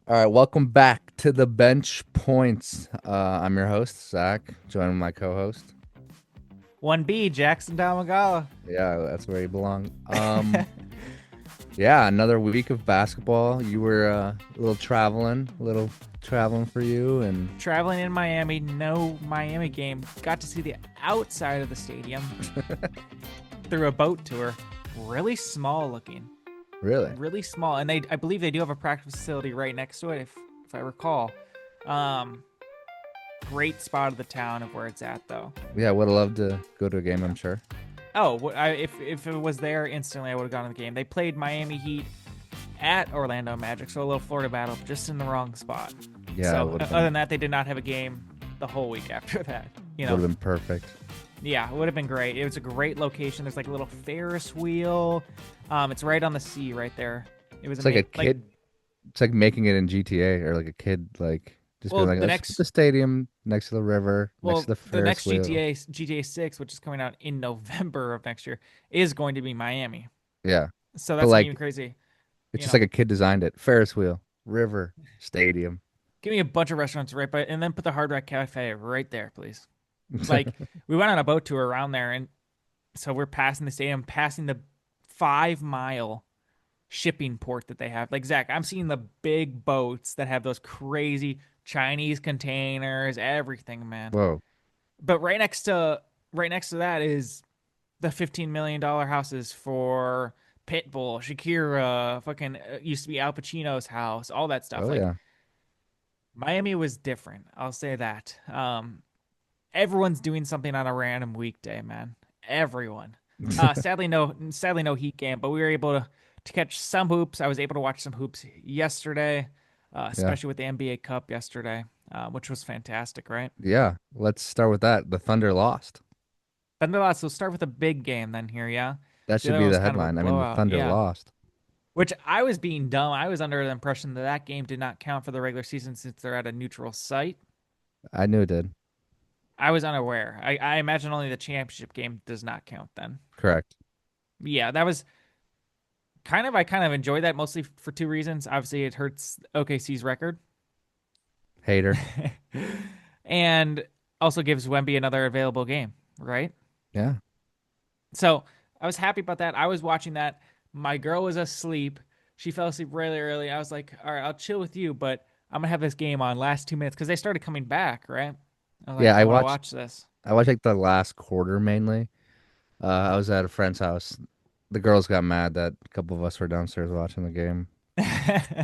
All right, welcome back to the Bench Points. I'm your host, Zach, joined with my co-host. 1B, Jackson Domagala. Yeah, that's where you belong. Yeah, another week of basketball. You were a little traveling for you, and Traveling in Miami, no Miami game. Got to see the outside of the stadium through a boat tour. Really small looking. really, Really small. And I believe they do have a practice facility right next to it, if I recall. Um, Great spot of the town of where it's at, though. yeah, would have loved to go to a game, I'm sure. Oh, if it was there instantly, I would have gone to the game. They played Miami Heat at Orlando Magic, so a little Florida battle, just in the wrong spot. Yeah, it So would have other been than that, they did not have a game the whole week after that. You would know, have been perfect. yeah, it would have been great. It was a great location. There's like a little Ferris wheel. It's right on the sea, right there. It was It's like a amazing. Like, kid. It's like making it in GTA or like a kid, like just being well, like, the let's put next, the stadium next to the river, next to well, the the Ferris next wheel. GTA 6, which is coming out in November of next year, is going to be Miami. Yeah, So but that's gonna be like even crazy. it's You just know, like a kid designed it. Ferris wheel, river, stadium. give me a bunch of restaurants right by, and then put the Hard Rock Cafe right there, please. Like, we went on a boat tour around there, and so we're passing the stadium, passing the 5 mile shipping port that they have. Like, Zach, I'm seeing the big boats that have those crazy Chinese containers, everything, man. Whoa. But right next to that is the $15 million houses for Pitbull, Shakira, fucking used to be Al Pacino's house, all that stuff. Oh Like, yeah. Miami was different. I'll say that. Everyone's doing something on a random weekday, man. Everyone. Sadly no Heat game, but we were able to catch some hoops. I was able to watch some hoops yesterday, Yeah. especially with the NBA Cup yesterday, which was fantastic, right? Yeah. Let's start with that. The Thunder lost. Thunder lost. So start with a big game then here, yeah. That The should other one be was the kind of a headline. I mean, the blowout, Thunder yeah. lost. Which I was being dumb. I was under the impression that that game did not count for the regular season since they're at a neutral site. I knew it did. I was unaware. I imagine only the championship game does not count then. Correct. Yeah, that was I kind of enjoy that mostly for two reasons. Obviously, it hurts OKC's record, Hater. and also gives Wemby another available game, right? Yeah. So I was happy about that. I was watching that. My girl was asleep. She fell asleep really early. I was like, all right, I'll chill with you, but I'm gonna have this game on last 2 minutes because they started coming back, right? I was Yeah, like, I want to watch this. I watched like the last quarter mainly. I was at a friend's house. The girls got mad that a couple of us were downstairs watching the game.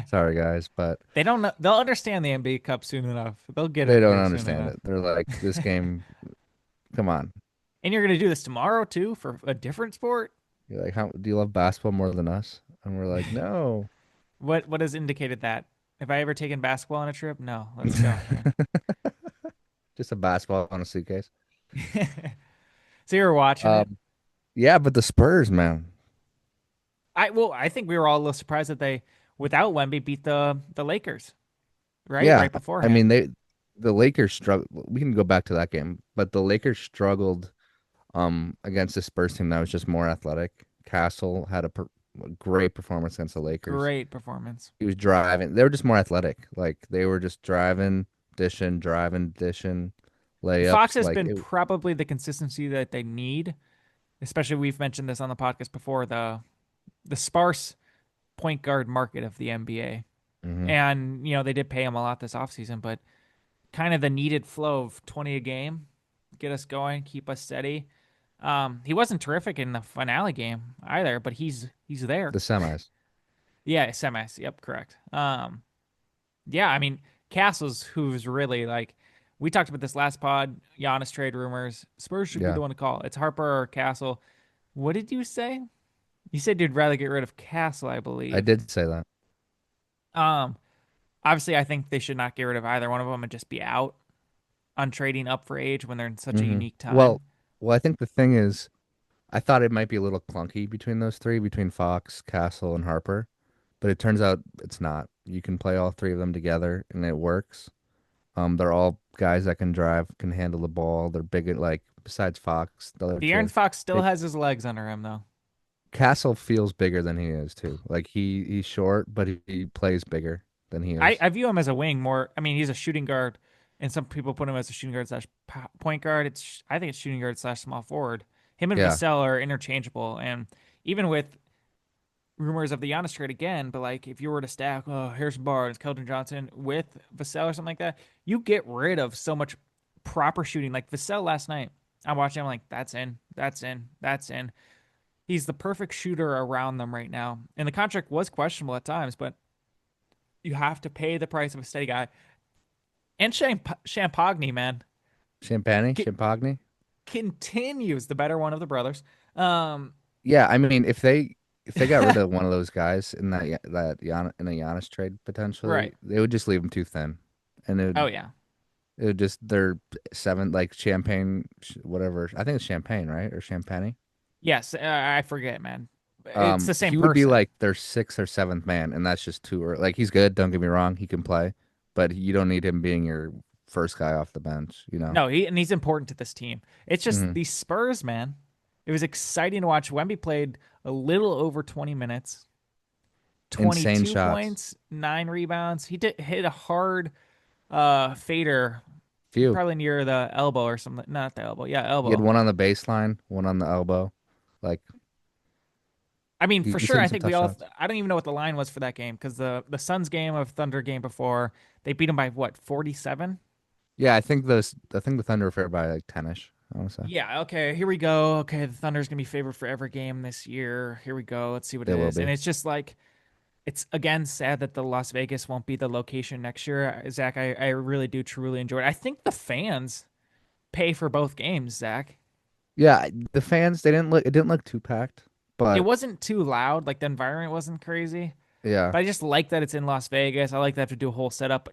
Sorry guys, but They don't know. They'll understand the NBA Cup soon enough. They'll get they it don't here soon understand enough. it. They're like, this game, come on. And you're gonna do this tomorrow too for a different sport. You're like, how do you love basketball more than us? And we're like, no. What has indicated that? Have I ever taken basketball on a trip? No. Let's go, man. Just a basketball on a suitcase. So you were watching it. Um, yeah, but the Spurs, man. I think we were all a little surprised that they, without Wemby, beat the Lakers, right? Yeah, Right I beforehand. mean the Lakers struggled. We can go back to that game, but the Lakers struggled against the Spurs team that was just more athletic. Castle had a great performance against the Lakers. Great performance. He was driving. They were just more athletic. Like they were just driving, dishing, Fox layups. has Like been it. probably the consistency that they need, especially we've mentioned this on the podcast before, the sparse point guard market of the NBA. Mhm. And, they did pay him a lot this offseason, but kind of the needed flow of 20 a game, get us going, keep us steady. He wasn't terrific in the finale game either, but he's there. The semis. Yeah, semis. Yep, correct. Yeah, I mean, Castle's who's really like we talked about this last pod, Giannis trade rumors. Spurs should be Yeah, the one to call. It's Harper or Castle. What did you say? You said you'd rather get rid of Castle, I I believe. did say that. Um, Obviously, I think they should not get rid of either one of them and just be out on trading up for age when they're in such a Hmm. unique time. Well, well, I think the thing is, I thought it might be a little clunky between those three, between Fox, Castle, and Harper, but it turns out it's not. You can play all three of them together, and it works. They're all guys that can drive, can handle the ball. They're big at like besides Fox, the other De'Aaron two. Fox still They has his legs under him, though. Castle feels bigger than he is too. Like he's short, but he plays bigger. than he I, is. I view him as a wing more. I mean, he's a shooting guard, and some people put him as a shooting guard slash point guard. I think it's shooting guard slash small forward. Him and Yeah, Vassell are interchangeable, and even with rumors of the Giannis trade again, but like if you were to stack, oh, Harrison Barnes, Keldon Johnson with Vassell or something like that, you get rid of so much proper shooting. Like Vassell last night, I'm watching. I'm like, that's in, that's in, that's in. He's the perfect shooter around them right now, and the contract was questionable at times, but you have to pay the price of a steady guy. And Champagne, man, c- Champagne. continues the better one of the brothers. Um, Yeah, I mean, if they got rid of one of those guys in in a Giannis trade potentially, right. they would just leave them too thin, and Oh yeah. it would just their seven like champagne whatever. I think it's champagne, right, or champagne. Yes, I forget, man. It's the same He would be person. like their sixth or seventh man, and that's just too early. Like he's good, don't get me wrong, he can play, but you don't need him being your first guy off the bench, you know. No, he's important to this team. It's just Hmm. the Spurs, man. It was exciting to watch. Wemby played a little over 20 minutes, Insane 22 shots, points, 9 rebounds. He did hit a hard fader, few. probably near the elbow or something. Not the elbow, yeah, He had elbow. one on the baseline, one on the elbow. Like I mean, for he's sure. hitting I some think tough we all. shots. I don't even know what the line was for that game because the Suns game of Thunder game before they beat him by what 47. Yeah, I think the Thunder are fair by like 10ish, I want to say. Yeah. Okay. Here we go. Okay, the Thunder's gonna be favored for every game this year. Here we go. Let's see what They it will is. be. And it's just like it's again sad that the Las Vegas won't be the location next year. Zach, I really do truly enjoy it. I think the fans pay for both games. Zach, Yeah, the fans they didn't look it didn't look too packed, it but wasn't too loud. Like the environment wasn't crazy. yeah, But I just like that it's in Las Vegas. I like that I have to do a whole setup.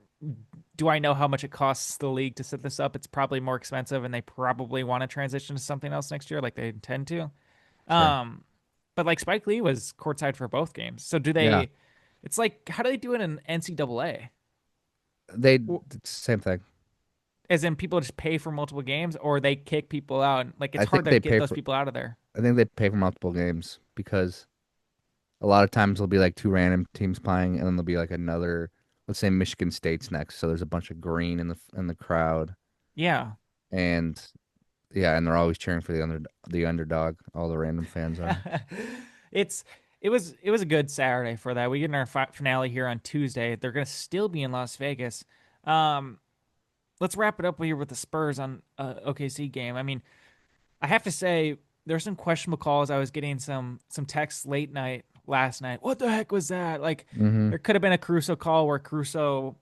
Do I know how much it costs the league to set this up? It's probably more expensive, and they probably want to transition to something else next year, like they intend to. sure. Um, but like Spike Lee was courtside for both games. So do Yeah. they? It's like how do they do it in NCAA? They it's the same thing. As in people just pay for multiple games, or they kick people out? Like it's I hard think to they get pay those for people out of there. I think they pay for multiple games because a lot of times there'll be like two random teams playing and then there'll be like another, let's say Michigan State's next, so there's a bunch of green in the crowd Yeah. and yeah, and they're always cheering for the underdog. All the random fans are. it's it was a good Saturday for that. We get in our finale here on Tuesday. They're gonna still be in Las Vegas. Um, let's wrap it up here with the Spurs on OKC game. I mean, I have to say there's some questionable calls. I was getting some texts late night last night. What the heck was that? Like, Mm-hmm. there could have been a Caruso call where Caruso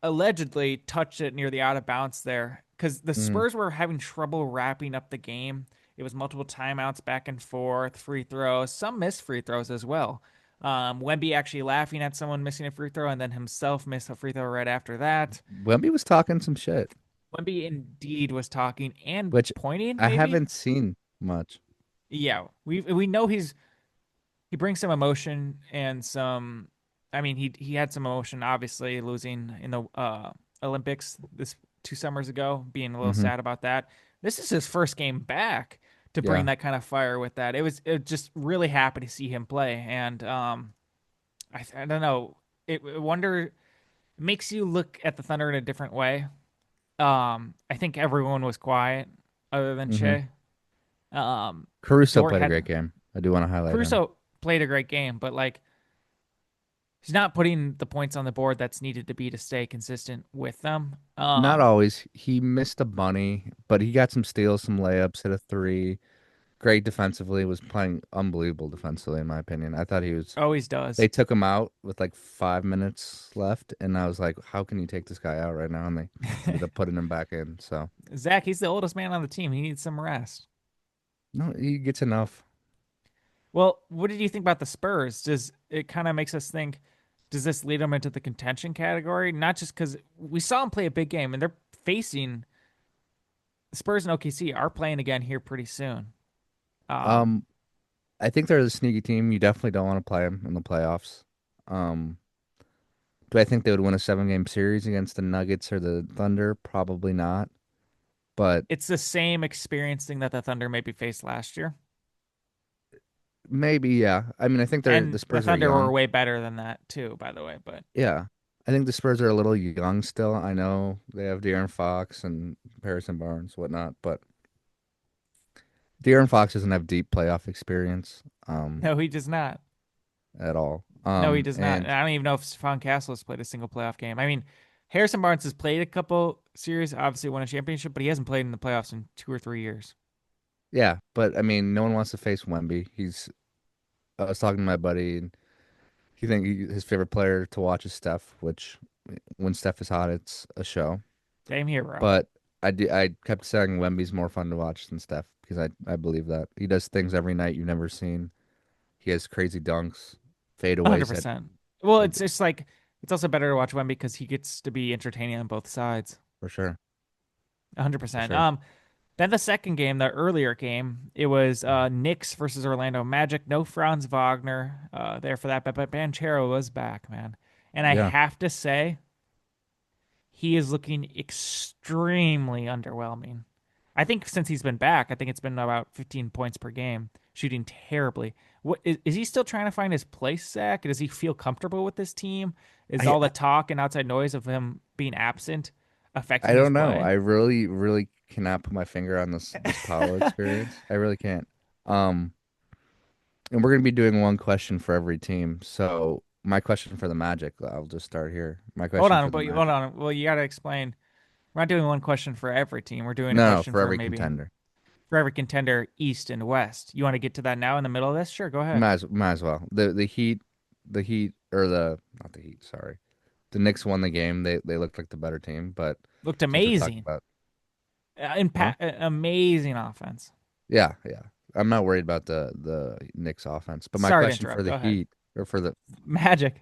allegedly touched it near the out of bounds there because the Mm-hmm. Spurs were having trouble wrapping up the game. It was multiple timeouts back and forth, free throws, some missed free throws as well. Wemby actually laughing at someone missing a free throw and then himself missed a free throw right after that. Wemby was talking some shit, Wemby indeed was talking and which pointing, I maybe. haven't seen much. Yeah, we know he brings some emotion and some. I mean, he had some emotion, obviously losing in the Olympics this 2 summers ago, being a little Mm-hmm. sad about that. This is his first game back to bring Yeah. that kind of fire with that. It just really happy to see him play, and I don't know. I wonder it makes you look at the Thunder in a different way. I think everyone was quiet other than Mm-hmm. Shea. Um, Caruso Dort played a had great game. I do want to highlight him. Caruso played a great game, but like he's not putting the points on the board that's needed to be to stay consistent with them. Not always. He missed a bunny, but he got some steals, some layups, hit a three. Great defensively. Was playing unbelievable defensively, in my opinion. I thought he was. Always does. They took him out with like 5 minutes left, and I was like, "How can you take this guy out right now?" And they ended up putting him back in. So Zach, he's the oldest man on the team. He needs some rest. no, he gets enough. Well, what did you think about the Spurs? Does it kind of makes us think? Does this lead them into the contention category? Not just because we saw them play a big game, and they're facing the Spurs and OKC are playing again here pretty soon. Um, Um, I think they're the sneaky team. You definitely don't want to play them in the playoffs. Um, do I think they would win a 7 game series against the Nuggets or the Thunder? Probably not. But it's the same experience thing that the Thunder maybe faced last year. maybe, yeah. I mean, I think the And the Spurs are Thunder were young. way better than that too, by the way. But Yeah. I think the Spurs are a little young still. I know they have De'Aaron Fox and Harrison Barnes, whatnot, but De'Aaron Fox doesn't have deep playoff experience, no, he does not. at all. No, he does not. And And I don't even know if Stephon Castle has played a single playoff game. I mean, Harrison Barnes has played a couple series, obviously won a championship, but he hasn't played in the playoffs in 2 or 3 years. yeah, but I mean, no one wants to face Wemby. I was talking to my buddy, and his favorite player to watch is Steph, which when Steph is hot, it's a show. Same here, bro. But I kept saying Wemby's more fun to watch than Steph because I believe that he does things every night you've never seen. He has crazy dunks, fadeaways at 100%. Well, at- it's just like it's also better to watch Wemby because he gets to be entertaining on both sides. for sure, for 100%. sure. Then the second game, the earlier game, it was Knicks versus Orlando Magic. No Franz Wagner there for that, but Banchero was back, man. And I Yeah, have to say, he is looking extremely underwhelming. I think since he's been back, I think it's been about 15 points per game, shooting terribly. What is he still trying to find his place, Zach? Does he feel comfortable with this team? Is I all the talk and outside noise of him being absent I affecting his don't know. play? I really cannot put my finger on this Paolo experience. I really can't. Um, and we're gonna be doing one question for every team. So my question for the Magic, I'll just start here. My Hold question on, for the but hold Magic. on. Well, you got to explain. We're not doing one question for every team. We're doing a No, no, question for for every maybe contender. for every contender, East and West. You want to get to that now in the middle of this? Sure, go ahead. Might as well. The Heat or the not the Heat, sorry. The Knicks won the game. They looked like the better team, but Looked since we're talking amazing. about, huh? Amazing offense. Yeah, yeah. I'm not worried about the Knicks offense, but my Sorry to question for interrupt. the Go ahead. Heat or for the Magic.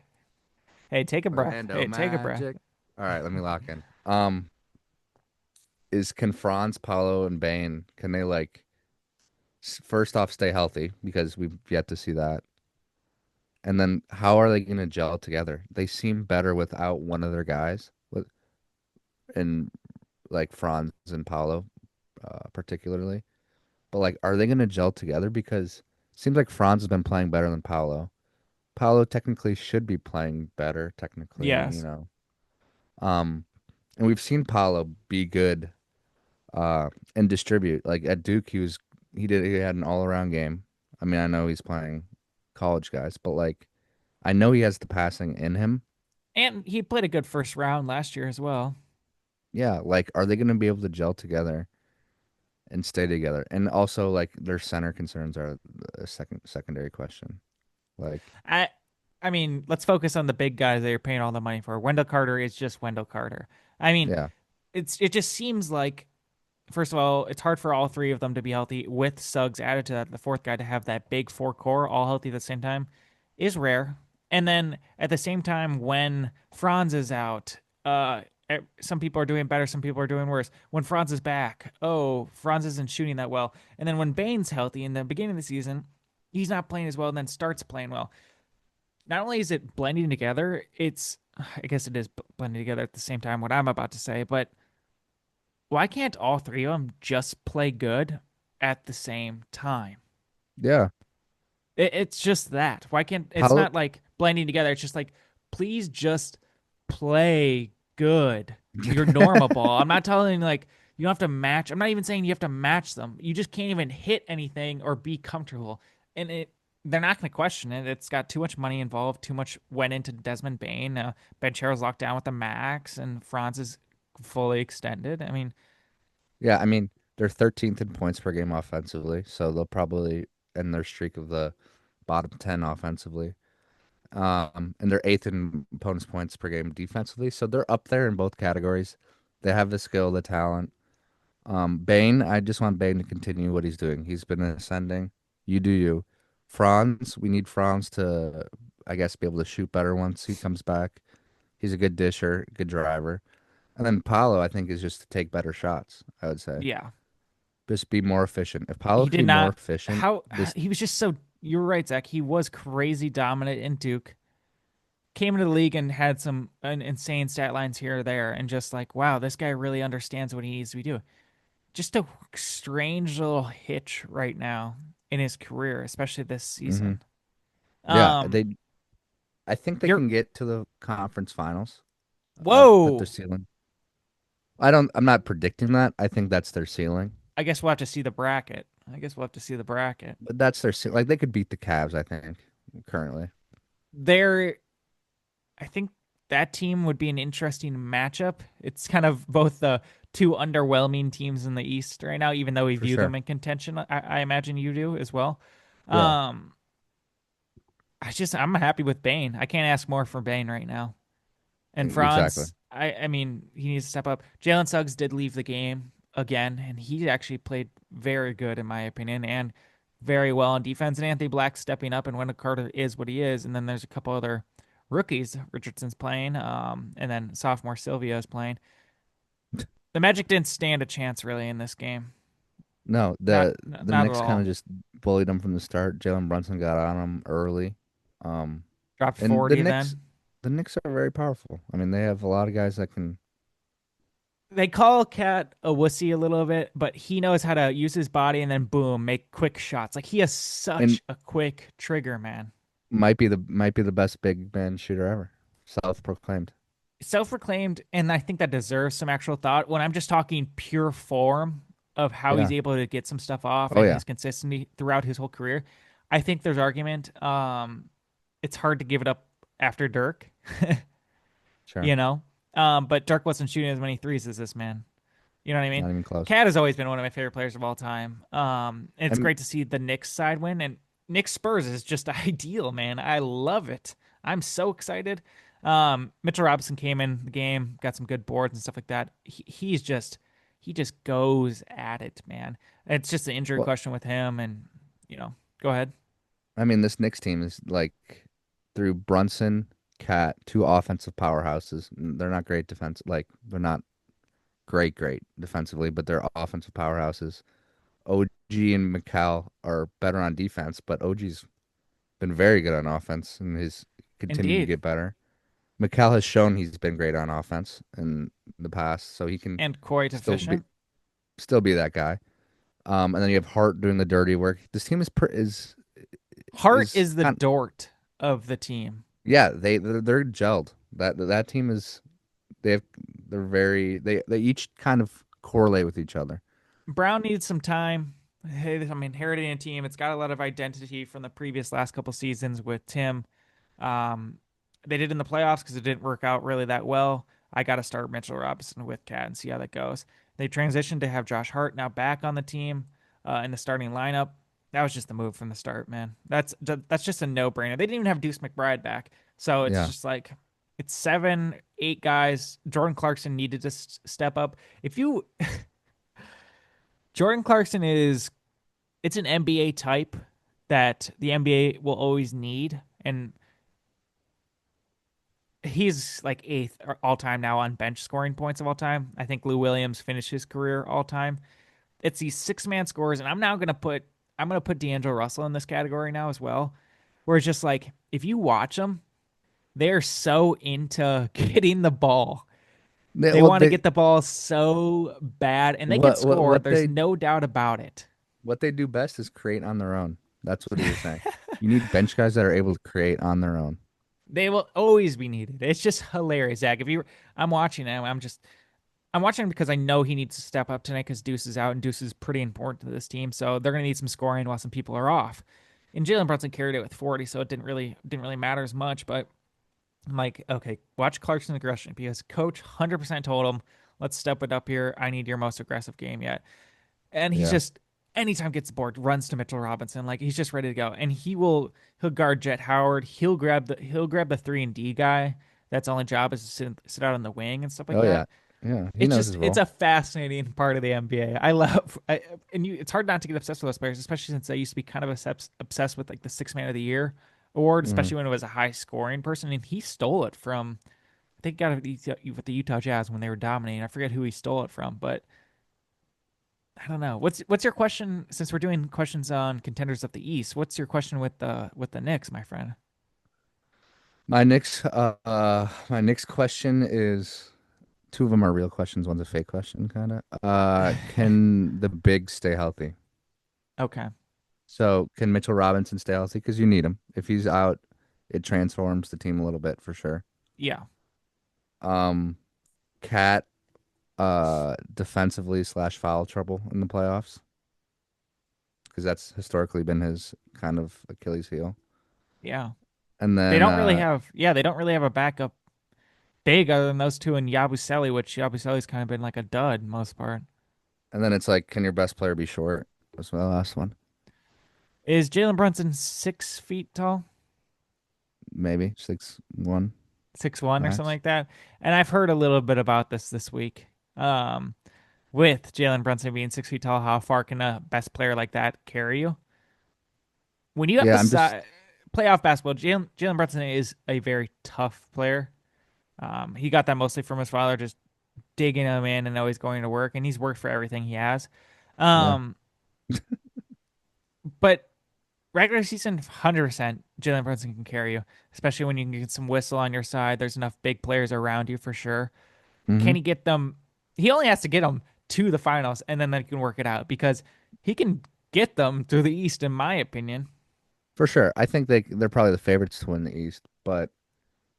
Hey, take a breath. Orlando Hey, take a breath. Magic. All right, let me lock in. Is can Franz, Paulo, and Bane can they like first off stay healthy because we've yet to see that, and then how are they going to gel together? They seem better without one of their guys, with and like Franz and Paulo, particularly. But like, are they going to gel together? Because it seems like Franz has been playing better than Paulo. Paulo technically should be playing better, technically, Yes. Um, and we've seen Paulo be good and distribute. Like at Duke, he had an all around game. I mean, I know he's playing college guys, but like I know he has the passing in him. And he played a good first round last year as well. Yeah, like are they going to be able to gel together and stay together? And also like their center concerns are a secondary question. Like, I I mean, let's focus on the big guys that you're paying all the money for. Wendell Carter is just Wendell Carter. I mean, yeah, it just seems like first of all, it's hard for all three of them to be healthy with Suggs added to that. The fourth guy to have that big four core all healthy at the same time is rare. And then at the same time, when Franz is out, some people are doing better, some people are doing worse. When Franz is back, oh, Franz isn't shooting that well. And then when Bane's healthy in the beginning of the season, he's not playing as well and then starts playing well. Not only is it blending together, I guess it is blending together at the same time, what I'm about to say, but why can't all three of them just play good at the same time? yeah. It's just that. Why can't it's Paulo, not like blending together. It's just like please just play good. Your normal ball. I'm not telling you like you don't have to match. I'm not even saying you have to match them. You just can't even hit anything or be comfortable. And they're not going to question it. It's got too much money involved. Too much went into Desmond Bain. Banchero's locked down with the max, and Franz is fully extended. I mean, yeah. I mean, they're 13th in points per game offensively, so they'll probably end their streak of the bottom 10 offensively. And they're eighth in opponents' points per game defensively. So they're up there in both categories. They have the skill, the talent. Bane, I just want Bane to continue what he's doing. He's been ascending. You do you. Franz, we need Franz to, I guess, be able to shoot better once he comes back. He's a good disher, good driver. And then Paulo, I think, is just to take better shots, I would say. yeah. Just be more efficient. If Paulo He could did be more not efficient, how this, he was just so you're right, Zach. He was crazy dominant in Duke. Came into the league and had some insane stat lines here or there, and just like, wow, this guy really understands what he needs to be doing. Just a strange little hitch right now in his career, especially this Hmm. season. Yeah, Um, they. I think they you're can get to the conference finals. At their whoa. ceiling. I don't. I'm not predicting that. I think that's their ceiling. I guess we'll have to see the bracket. I guess we'll have to see the bracket. But that's their ceiling. Like they could beat the Cavs. I think currently. There, I think that team would be an interesting matchup. It's kind of both the two underwhelming teams in the East right now, even though we For view them sure. in contention. I imagine you do as well. Yeah. Um, I'm happy with Bane. I can't ask more for Bane right now. And Exactly. Franz, I mean, he needs to step up. Jalen Suggs did leave the game again, and he actually played very good in my opinion, and very well on defense. And Anthony Black stepping up, and Wendell Carter is what he is. And then there's a couple other rookies. Richardson's playing, and then sophomore Sylvia is playing. The Magic didn't stand a chance really in this game. No, Not the not at Knicks kind all. of just bullied them from the start. Jalen Brunson got on them early. Um, Dropped and 40 then. The Knicks are very powerful. I mean, they have a lot of guys that can. They call Cat a wussy a little bit, but he knows how to use his body and then boom, make quick shots. Like he has And such a quick trigger, man. might be the best big man shooter ever. Self-proclaimed. Self-proclaimed, and I think that deserves some actual thought. When I'm just talking pure form of how he's Yeah. able to get some stuff off Oh and yeah. his consistency throughout his whole career, I think there's argument. It's hard to give it up after Dirk, Sure. you know. But Dirk wasn't shooting as many threes as this man. You know what I mean? Not even close. Cat has always been one of my favorite players of all time. And it's And great to see the Knicks side win. And Knicks Spurs is just ideal, man. I love it. I'm so excited. Mitchell Robinson came in the game, got some good boards and stuff like that. He just goes at it, man. It's just an injury well, question with him, and go ahead. I mean, this Knicks team is like through Brunson, Cat, two offensive powerhouses. They're not great defense. Like they're not great defensively, but they're offensive powerhouses. OG and McCall are better on defense, but OG's been very good on offense and he's continued to Indeed, get better. McCall has shown he's been great on offense in the past, so he can and quite still be efficient. still be that guy. And then you have Hart doing the dirty work. This team Hart is is the kind Dort of the team. yeah, they're gelled. That team is they have they're very they each kind of correlate with each other. Brown needs some time. Hey, I'm inheriting a team. It's got a lot of identity from the previous last couple seasons with Tim. Um, they did in the playoffs because it didn't work out really that well. I got to start Mitchell Robinson with Cat and see how that goes. They transitioned to have Josh Hart now back on the team in the starting lineup. That was just the move from the start, man. That's just a no brainer. They didn't even have Deuce McBride back, so it's Yeah. just like it's 7, 8 guys. Jordan Clarkson needed to step up. If you Jordan Clarkson is it's an NBA type that the NBA will always need, and he's like 8th all time now on bench scoring points of all time. I think Lou Williams finished his career all time. It's these 6-man scores, and I'm gonna put D'Angelo Russell in this category now as well. Where it's just like if you watch them, they're so into getting the ball. They, They well, want to they get the ball so bad, and they can score. There's no doubt about it. what they do best is create on their own. That's what he was saying. You need bench guys that are able to create on their own. They will always be needed. It's just hilarious, Zach. I'm watching him. I'm watching him because I know he needs to step up tonight because Deuce is out and Deuce is pretty important to this team. So they're gonna need some scoring while some people are off. And Jalen Brunson carried it with 40, so it didn't really matter as much. But I'm like, okay, watch Clarkson aggression because Coach 100% told him, let's step it up here. I need your most aggressive game yet. And he's Yeah. just anytime gets the board, runs to Mitchell Robinson, like he's just ready to go. And he'll guard Jet Howard. He'll grab the 3-and-D guy. That's only job is to sit out on the wing and stuff like Oh that. yeah. Yeah. He knows his It's role. a fascinating part of the NBA. I love, and it's hard not to get obsessed with those players, especially since I used to be kind of obsessed with like the 6-man of the year award, Hmm. especially when it was a high scoring person. And he stole it from, I think, got it with the Utah Jazz when they were dominating. I forget who he stole it from, but I don't know. What's your question? Since we're doing questions on contenders of the East, what's your question with the Knicks, my friend? My next question is two of them are real questions. One's a fake question, kind of. Can the big stay healthy? Okay. So can Mitchell Robinson stay healthy? Because you need him. If he's out, it transforms the team a little bit for sure. Yeah. Um, Cat, defensively slash foul trouble in the playoffs because that's historically been his kind of Achilles heel. Yeah. And They then don't really have they don't really have a backup big other than those two and Yabusele, which Yabusele's kind of been like a dud most part. it's like, can your best player be short? Was my last one. Is Jalen Brunson 6 feet tall? Maybe 6'1" 6'1" or something max. like that. And I've heard a little bit about this week. Um, with Jalen Brunson being 6 feet tall, how far can a best player like that carry you? When you have Yeah, the I'm just playoff basketball, Jalen Brunson is a very tough player. He got that mostly from his father, just digging him in and always going to work, and he's worked for everything he has. yeah. Um, but regular season, 100% Jalen Brunson can carry you, especially when you can get some whistle on your side. There's enough big players around you for sure. hmm Can he get them? He only has to get them to the finals, and then they can work it out because he can get them through the East, in my opinion. For sure. I think they're probably the favorites to win the East, but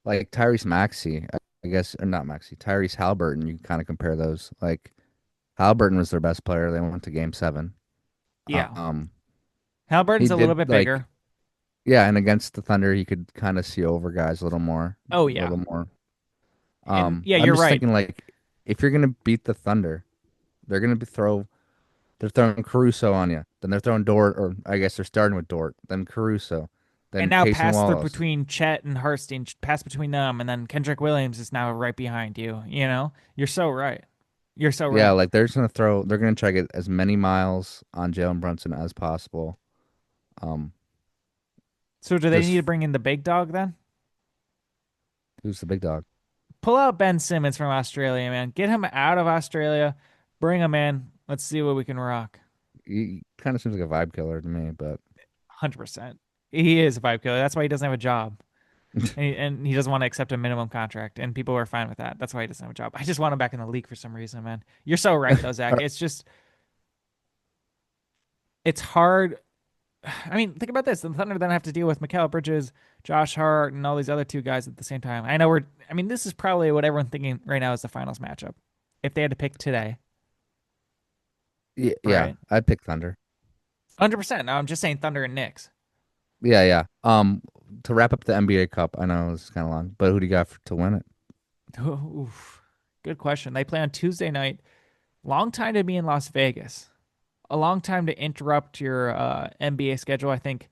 like Tyrese Maxey, I guess, or not Maxey, Tyrese Halliburton, you kind of compare those. Like Halliburton was their best player. They went to game 7. Yeah. Um, he Halliburton's a little did bit like, bigger. yeah, and against the Thunder, he could kind of see over guys a little more, Oh, a yeah. little more. And yeah, I'm you're just right. thinking like, if you're gonna beat the Thunder, they're gonna they're throwing Caruso on you, then they're throwing Dort, or I guess they're starting with Dort, then Caruso, And then now Casey pass through Wallace. between Chet and Harstein, pass between them, and then Kendrick Williams is now right behind you. You know, you're so right. You're so Yeah, right. like they're gonna try to get as many miles on Jalen Brunson as possible. Um, So do they need just to bring in the big dog then? who's the big dog? Pull out Ben Simmons from Australia, man. Get him out of Australia. Bring him in. Let's see what we can rock. He kind of seems like a vibe killer to me, but 100%. He is a vibe killer. That's why he doesn't have a job. And he doesn't want to accept a minimum contract. And people are fine with that. That's why he doesn't have a job. I just want him back in the league for some reason, man. You're so right, though, Zach. Uh, It's just, it's hard. I mean, think about this. The Thunder then have to deal with Mikal Bridges, Josh Hart, and all these other two guys at the same time. I know I mean, this is probably what everyone's thinking right now is the finals matchup. If they had to pick today, yeah, right? I'd pick Thunder. 100%. Now I'm just saying Thunder and Knicks. Yeah, yeah. To wrap up the NBA Cup, I know this is kind of long, but who do you got to win it? Oof. Good question. They play on Tuesday night. Long time to be in Las Vegas. A long time to interrupt your NBA schedule. I think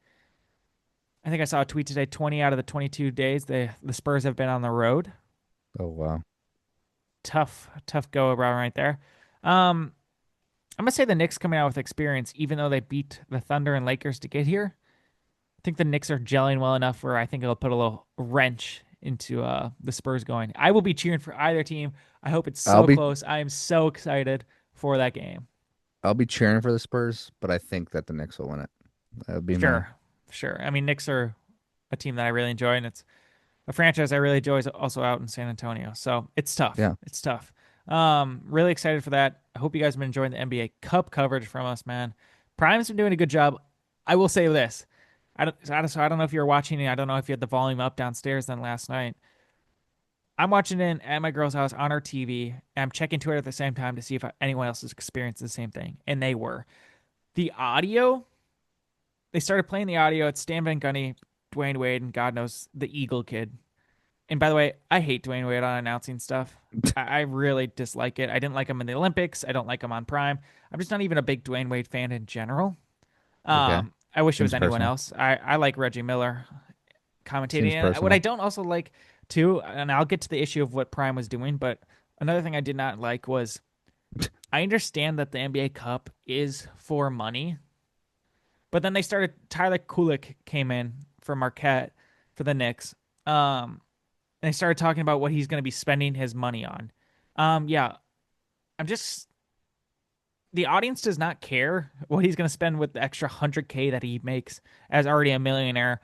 I saw a tweet today. 20 out of the 22 days the Spurs have been on the road. Oh wow. Tough go around right there. Um, I'm gonna say the Knicks coming out with experience, even though they beat the Thunder and Lakers to get here. I think the Knicks are gelling well enough where I think it'll put a little wrench into the Spurs going. I will be cheering for either team. I hope it's I'll so be close. I am so excited for that game. I'll be cheering for the Spurs, but I think that the Knicks will win it. That would be my Sure, sure. I mean, Knicks are a team that I really enjoy, and it's a franchise I really enjoy is also out in San Antonio. So it's tough. yeah. It's tough. Really excited for that. I hope you guys have been enjoying the NBA Cup coverage from us, man. Prime's been doing a good job. I will say this. I don't know if you were watching it. I don't know if you had the volume up downstairs then last night. I'm watching it at my girl's house on her TV, and I'm checking Twitter at the same time to see if anyone else has experienced the same thing. And they were. The audio, they started playing the audio. It's Stan Van Gundy, Dwayne Wade, and God knows the Eagle kid. And by the way, I hate Dwayne Wade on announcing stuff. I really dislike it. I didn't like him in the Olympics. I don't like him on Prime. I'm just not even a big Dwayne Wade fan in general. Okay. I wish it was Seems anyone personal. else. I like Reggie Miller commentating. Seems And what I personal. don't also like too, and I'll get to the issue of what Prime was doing, but another thing I did not like was I understand that the NBA Cup is for money, but then they started Tyler Kulik came in for Marquette for the Knicks. And they started talking about what he's going to be spending his money on. Yeah, I'm just the audience does not care what he's going to spend with the extra 100K that he makes as already a millionaire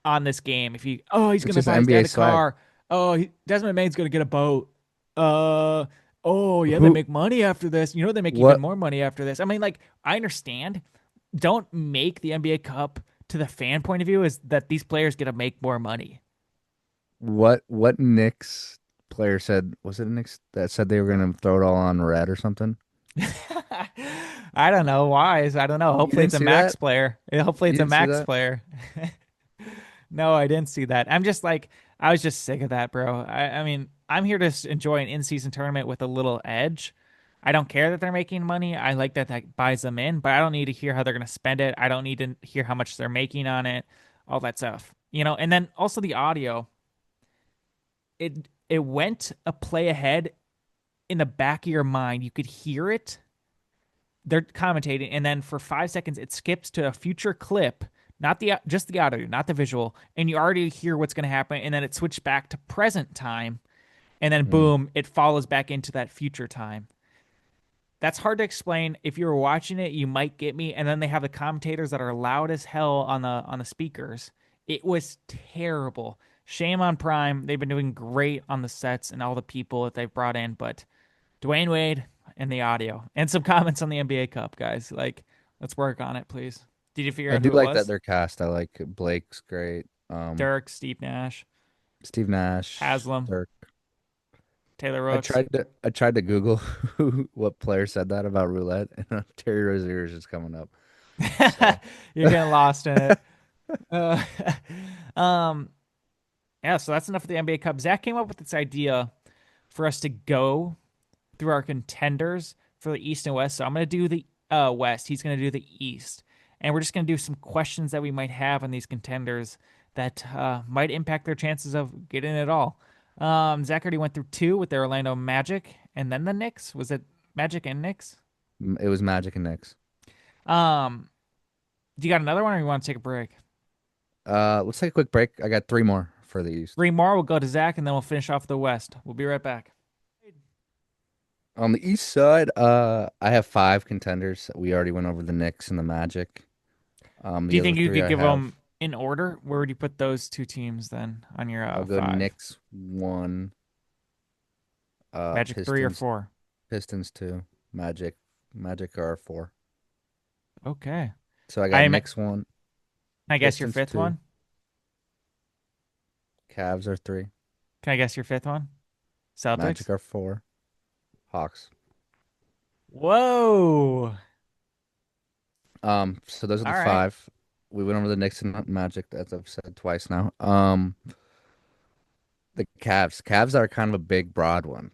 on this game. If he, oh, he's It's going to just buy his dad NBA a swag. car. Oh, Desmond Main's going to get a boat. Uh, oh yeah, they Who make money after this. You know, they make even what more money after this. I mean, like I understand, don't make the NBA Cup to the fan point of view is that these players get to make more money. What Knicks player said, was it a Knicks that said they were gonna throw it all on red or something? I don't know why. I don't know. You Hopefully didn't it's a see max that? player. Hopefully You it's a didn't see max that? player. No, I didn't see that. I'm just like, I was just sick of that, bro. I mean, I'm here to enjoy an in-season tournament with a little edge. I don't care that they're making money. I like that that buys them in, but I don't need to hear how they're going to spend it. I don't need to hear how much they're making on it, all that stuff. And then also the audio. It went a play ahead in the back of your mind. You could hear it. They're commentating, and then for 5 seconds it skips to a future clip, not the just the audio, not the visual, and you already hear what's going to happen, and then it switched back to present time, and then Mm. boom, it follows back into that future time. That's hard to explain. If you were watching it, you might get me. And then they have the commentators that are loud as hell on the speakers. It was terrible. Shame on Prime. They've been doing great on the sets and all the people that they've brought in, but Dwayne Wade and the audio and some comments on the NBA Cup, guys. Like, let's work on it, please. Did you figure I out do who it like that was? they're cast. I like Blake's great. Dirk, Steve Nash, Steve Nash, Haslam, Dirk. Taylor Rooks. I tried to Google what player said that about roulette, and Terry Rozier is just coming up. So You're getting lost in it. Uh, um, yeah, so that's enough of the NBA Cup. Zach came up with this idea for us to go through our contenders for the East and West. So I'm going to do the West. He's going to do the East. And we're just going to do some questions that we might have on these contenders that might impact their chances of getting it all. Zach already went through two with the Orlando Magic and then the Knicks. Was it Magic and Knicks? it was Magic and Knicks. Um, do you got another one or you want to take a break? Let's take a quick break. I got three more for the East. Three more. We'll go to Zach and then we'll finish off the West. We'll be right back. On the East side, I have five contenders. We already went over the Knicks and the Magic. Do The you other think you three could I give have, them in order? Where would you put those two teams then on your I'll go five? Knicks one, Magic three or four? Pistons two, Magic are four. Okay. So I got I Knicks one, I guess your Pistons fifth two, one. Cavs are three, Can I guess your fifth one? Celtics. Magic are four, Hawks. Whoa. So those are the All right. five. We went over the Knicks and Magic, as I've said twice now. The Cavs are kind of a big, broad one.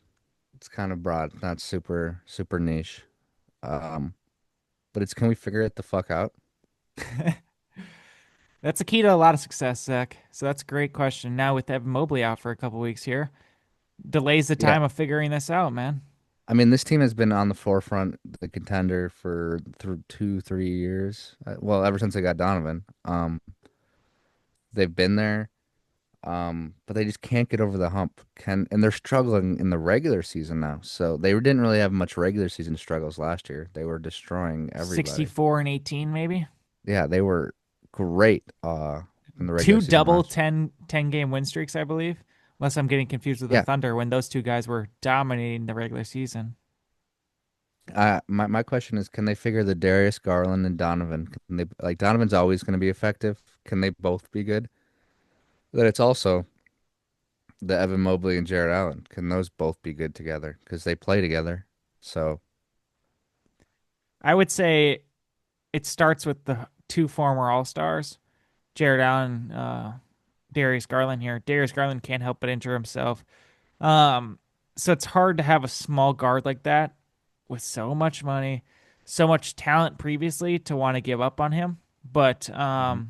It's kind of broad, not super niche. Um, but it's, can we figure it the fuck out? That's the key to a lot of success, Zach. So that's a great question. Now with Evan Mobley out for a couple weeks here, delays the Yeah, time of figuring this out, man. I mean, this team has been on the forefront, the contender for through 2 3 years. Well, ever since they got Donovan, they've been there. But they just can't get over the hump. And they're struggling in the regular season now. So they didn't really have much regular season struggles last year. They were destroying everybody. 64 and 18 maybe. Yeah, they were great in the regular Two season double last year. 10 game win streaks, I believe. Unless I'm getting confused with the Yeah, Thunder when those two guys were dominating the regular season. my question is, can they figure the Darius Garland and Donovan? Can they, like, Donovan's always going to be effective? Can they both be good? But it's also the Evan Mobley and Jared Allen. Can those both be good together? Because they play together. So I would say it starts with the two former All Stars, Jared Allen, Darius Garland here. Darius Garland can't help but injure himself. Um, so it's hard to have a small guard like that with so much money, so much talent previously to want to give up on him. But mhm.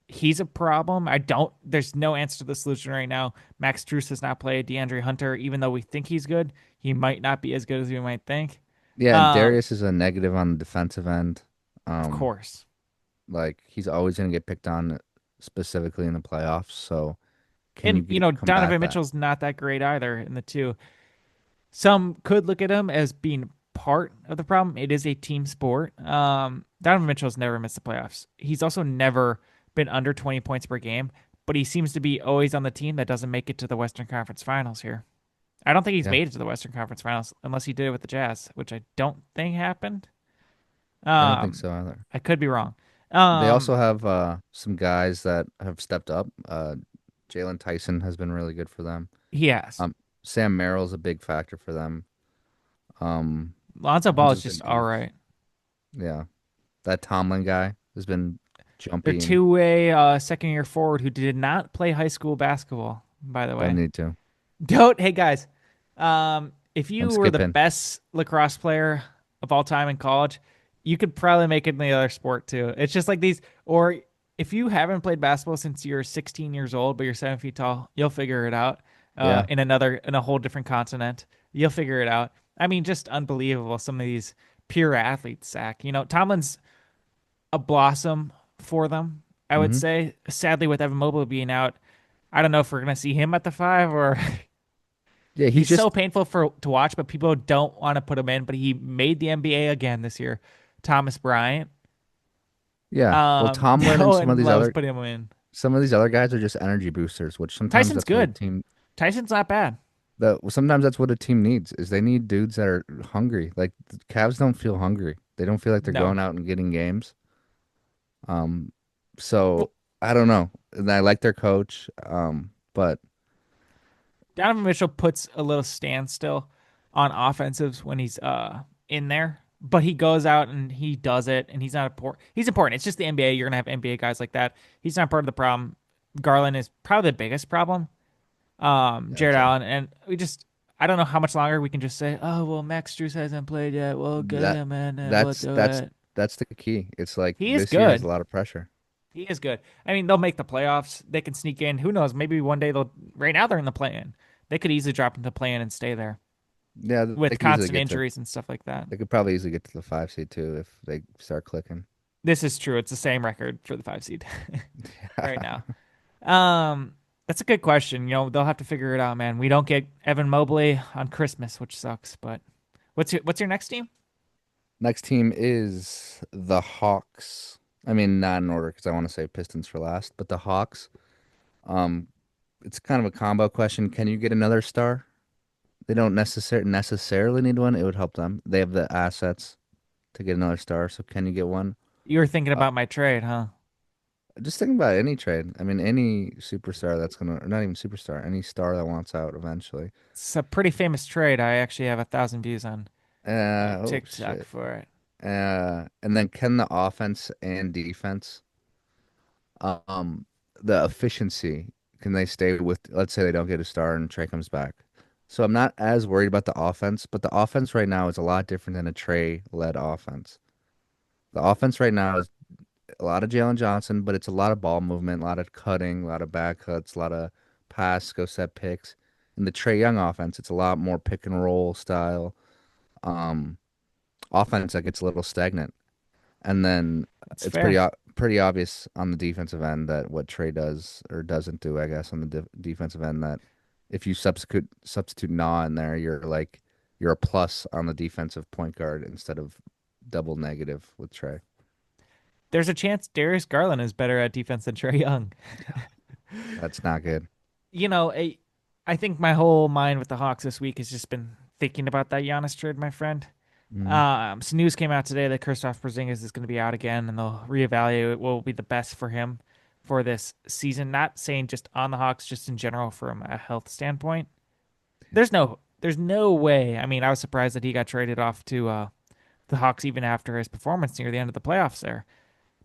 he's a problem. I don't. There's no answer to the solution right now. Max Strus has not played. DeAndre Hunter, even though we think he's good, he might not be as good as we might think. Yeah, and Um, Darius is a negative on the defensive end. of Um, course. like he's always going to get picked on specifically in the playoffs. So can you And combat Donovan that? Mitchell's not that great either in the two. Some could look at him as being part of the problem. It is a team sport. Donovan Mitchell's never missed the playoffs. He's also never been under 20 points per game, but he seems to be always on the team that doesn't make it to the Western Conference Finals here. I don't think he's Yeah. made it to the Western Conference Finals unless he did it with the Jazz, which I don't think happened. I don't think Um, so either. I could be wrong. They also Um, have some guys that have stepped up. Jalen Tyson has been really good for them. he has. Um, Sam Merrill's a big factor for them. Lonzo A bunch Ball of is good just all dudes. right. Yeah, that Tomlin guy has been They're jumpy and two-way second year forward who did not play high school basketball, by the don't way. need to. Don't, hey guys, if And you were the skipping. best lacrosse player of all time in college, you could probably make it in the other sport too. It's just like these, or if you haven't played basketball since you're 16 years old, but you're 7 feet tall, you'll figure it out. Yeah. In a whole different continent, you'll figure it out. I mean, just unbelievable. Some of these pure athletes, Zach. Tomlin's a blossom for them. I would hmm say. Sadly, with Evan Mobley being out, I don't know if we're gonna see him at the five or Yeah, he he's so just painful for to watch, but people don't want to put him in. But he made the NBA again this year. Thomas Bryant. yeah. Well, Tomlin and No one loves putting him in. some of these other guys are just energy boosters, which sometimes Tyson's that's what a good. team Tyson's not bad. that sometimes that's what a team needs is they need dudes that are hungry. Like the Cavs don't feel hungry. They don't feel like they're No. going out and getting games. So Well, I don't know. And I like their coach. But Donovan Mitchell puts a little standstill on offensives when he's in there, but he goes out and he does it, and he's not important. He's important. It's just the NBA. You're gonna have NBA guys like that. He's not part of the problem. Garland is probably the biggest problem. I'd Jared say Allen, and we just I don't know how much longer we can just say, oh well, Max Strus hasn't played yet. We'll get that him in and we'll that's do that's it. that's the key. It's like He is this year has a good. lot of pressure. He is good. I mean, they'll make the playoffs. They can sneak in. Who knows? Maybe one day they'll. Right now they're in the play-in. They could easily drop into the play-in and stay there Yeah, they with could easily constant get to injuries and stuff like that. they could probably easily get to the 5 seed too if they start clicking. This is true. It's the same record for the five seed right now. Um, that's a good question. They'll have to figure it out, man. We don't get Evan Mobley on Christmas, which sucks. But what's your next team? Next team is the Hawks. I mean, not in order because I want to say Pistons for last, but the Hawks. Um, it's kind of a combo question. Can you get another star? They don't necessarily need one. It would help them. They have the assets to get another star. So can you get one? You were thinking Uh, about my trade, huh? just think about any trade. I mean, any superstar that's gonna, or not even superstar, any star that wants out eventually. It's a pretty famous trade. I actually have 1,000 views on Oh TikTok shit. for it. And then can the offense and defense, um, the efficiency, can they stay with? Let's say they don't get a star and Trey comes back. So I'm not as worried about the offense, but the offense right now is a lot different than a Trey-led offense. The offense right now is a lot of Jalen Johnson, but it's a lot of ball movement, a lot of cutting, a lot of back cuts, a lot of pass, go set picks. In the Trey Young offense, it's a lot more pick and roll style um, offense that gets a little stagnant. And then It's it's fair. pretty obvious on the defensive end that what Trey does or doesn't do, I guess, on the defensive end that if you substitute Nah in there, you're a plus on the defensive point guard instead of double negative with Trey. There's a chance Darius Garland is better at defense than Trey Young. That's not good. You know, I think my whole mind with the Hawks this week has just been thinking about that Giannis trade, my friend. hmm Some news came out today that Kristaps Porzingis is going to be out again, and they'll reevaluate what will be the best for him for this season. Not saying just on the Hawks, just in general from a health standpoint. There's no way. I mean, I was surprised that he got traded off to the Hawks even after his performance near the end of the playoffs there.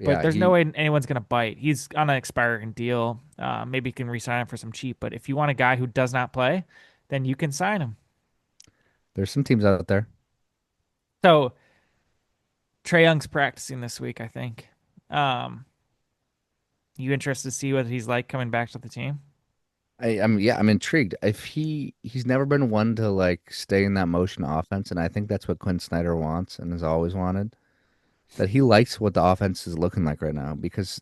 But Yeah, there's no he way anyone's going to bite. He's on an expiring deal. Maybe you can re-sign him for some cheap. But if you want a guy who does not play, then you can sign him. there's some teams out there. So Trae Young's practicing this week, I think. Um, you interested to see what he's like coming back to the team? I'm intrigued. If he's never been one to like stay in that motion offense, and I think that's what Quinn Snyder wants and has always wanted. That he likes what the offense is looking like right now because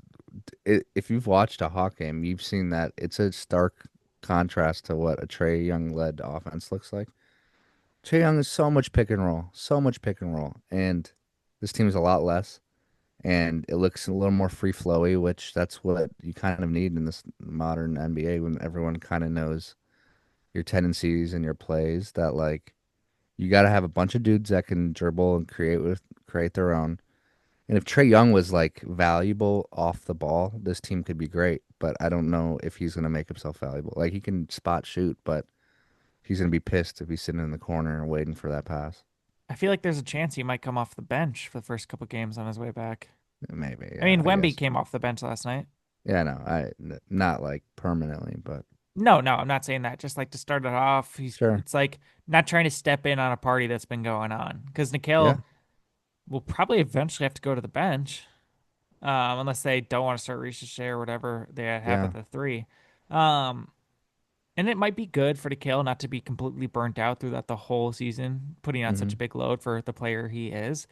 if you've watched a Hawk game, you've seen that it's a stark contrast to what a Trey Young led offense looks like. Trey Young is so much pick and roll, so much pick and roll, and this team is a lot less. And it looks a little more free flowy, which that's what you kind of need in this modern NBA when everyone kind of knows your tendencies and your plays. That like you got to have a bunch of dudes that can dribble and create their own. And if Trey Young was like valuable off the ball, this team could be great. But I don't know if he's gonna make himself valuable. Like he can spot shoot, but he's gonna be pissed if he's sitting in the corner and waiting for that pass. I feel like there's a chance he might come off the bench for the first couple games on his way back. Maybe, I yeah, mean, I Wemby guess. came off the bench last night. Yeah, no, not like permanently, but No, no, I'm not saying that. Just like to start it off, sure. it's like not trying to step in on a party that's been going on because Yeah. Nikhil will probably eventually have to go to the bench, unless they don't want to start Ricochet or whatever they have at Yeah. the three. Um, and it might be good for Nikhil not to be completely burnt out throughout the whole season, putting on such a Hmm. big load for the player he is.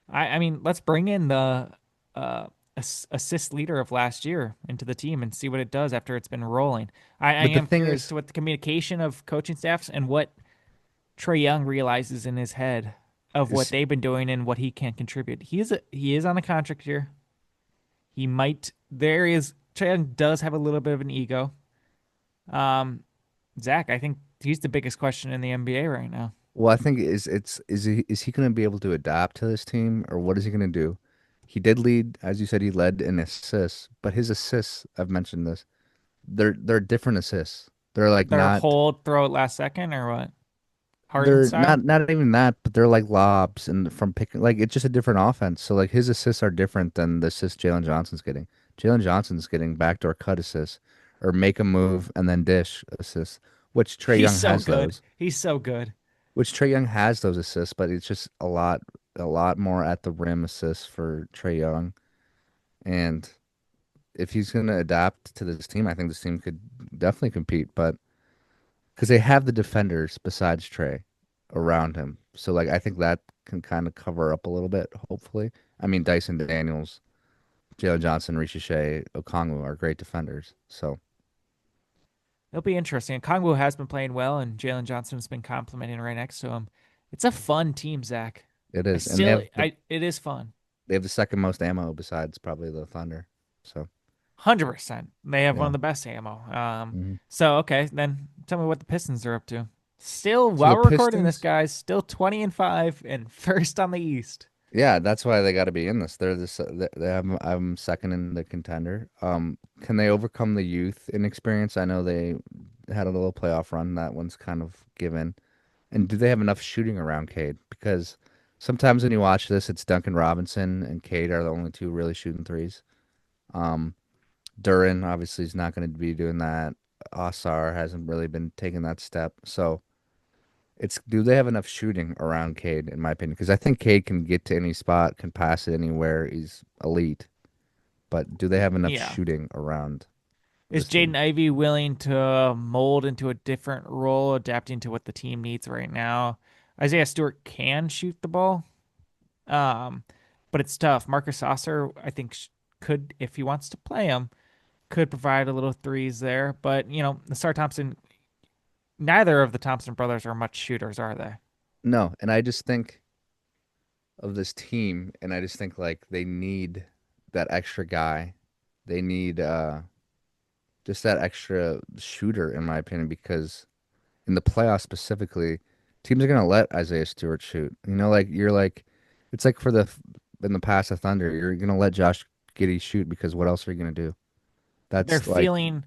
I mean, let's bring in the uh, assist leader of last year into the team and see what it does after it's been rolling. I But the am thing curious is, to what the communication of coaching staffs and what Trey Young realizes in his head of what is they've been doing and what he can contribute. He is on a contract here. He might there is Trey Young does have a little bit of an ego. Um, Zach, I think he's the biggest question in the NBA right now. well, I think is he going to be able to adapt to this team, or what is he going to do? He did lead, as you said, he led in assists, but his assists, I've mentioned this, they're different assists. They're like Their not hold throw it last second or what? Harden they're style? not even that, but they're like lobs and from picking like it's just a different offense. So like his assists are different than the assists Jalen Johnson's getting. Jalen Johnson's getting backdoor cut assists or make a move and then dish assists, which Trey He's Young so has good. those. He's so good. Which Trey Young has those assists, but it's just a lot more at the rim assists for Trey Young. And if he's gonna adapt to this team, I think this team could definitely compete. But because they have the defenders besides Trey around him. So like I think that can kind of cover up a little bit, hopefully. I mean Dyson Daniels, Jalen Johnson, Ricochet, Okongwu are great defenders. So It'll be interesting. Kongwu has been playing well, and Jalen Johnson's been complimenting right next to him. It's a fun team, Zach. it is. And they have It is fun. the second most ammo besides probably the Thunder. So 100%. They have one of yeah. the best ammo. Hmm. So okay, then tell me what the Pistons are up to. Still, So while the we're recording this, Pistons, guys, still 20-5 and first on the East. yeah, that's why they got to be in this. They're this they have I'm second in the contender. Can they overcome the youth inexperience? I know they had a little playoff run. That one's kind of given. And do they have enough shooting around Cade? Because sometimes when you watch this, it's Duncan Robinson and Cade are the only two really shooting threes. Um, Duran obviously is not going to be doing that. Asar hasn't really been taking that step. So it's do they have enough shooting around Cade, in my opinion? Because I think Cade can get to any spot, can pass it anywhere. He's elite. But do they have enough Yeah. shooting around Is this Jaden team? Ivey willing to mold into a different role, adapting to what the team needs right now? Isaiah Stewart can shoot the ball, um, but it's tough. Marcus Saucer, I think, could, if he wants to play him, could provide a little threes there. But, the Star Thompson, neither of the Thompson brothers are much shooters, are they? No, and I just think of this team, and I just think like they need that extra guy. They need just that extra shooter, in my opinion, because in the playoffs specifically, teams are gonna let Isaiah Stewart shoot. Like you're like, it's like for the in the past of Thunder, you're gonna let Josh Giddey shoot because what else are you gonna do? They're That's like feeling,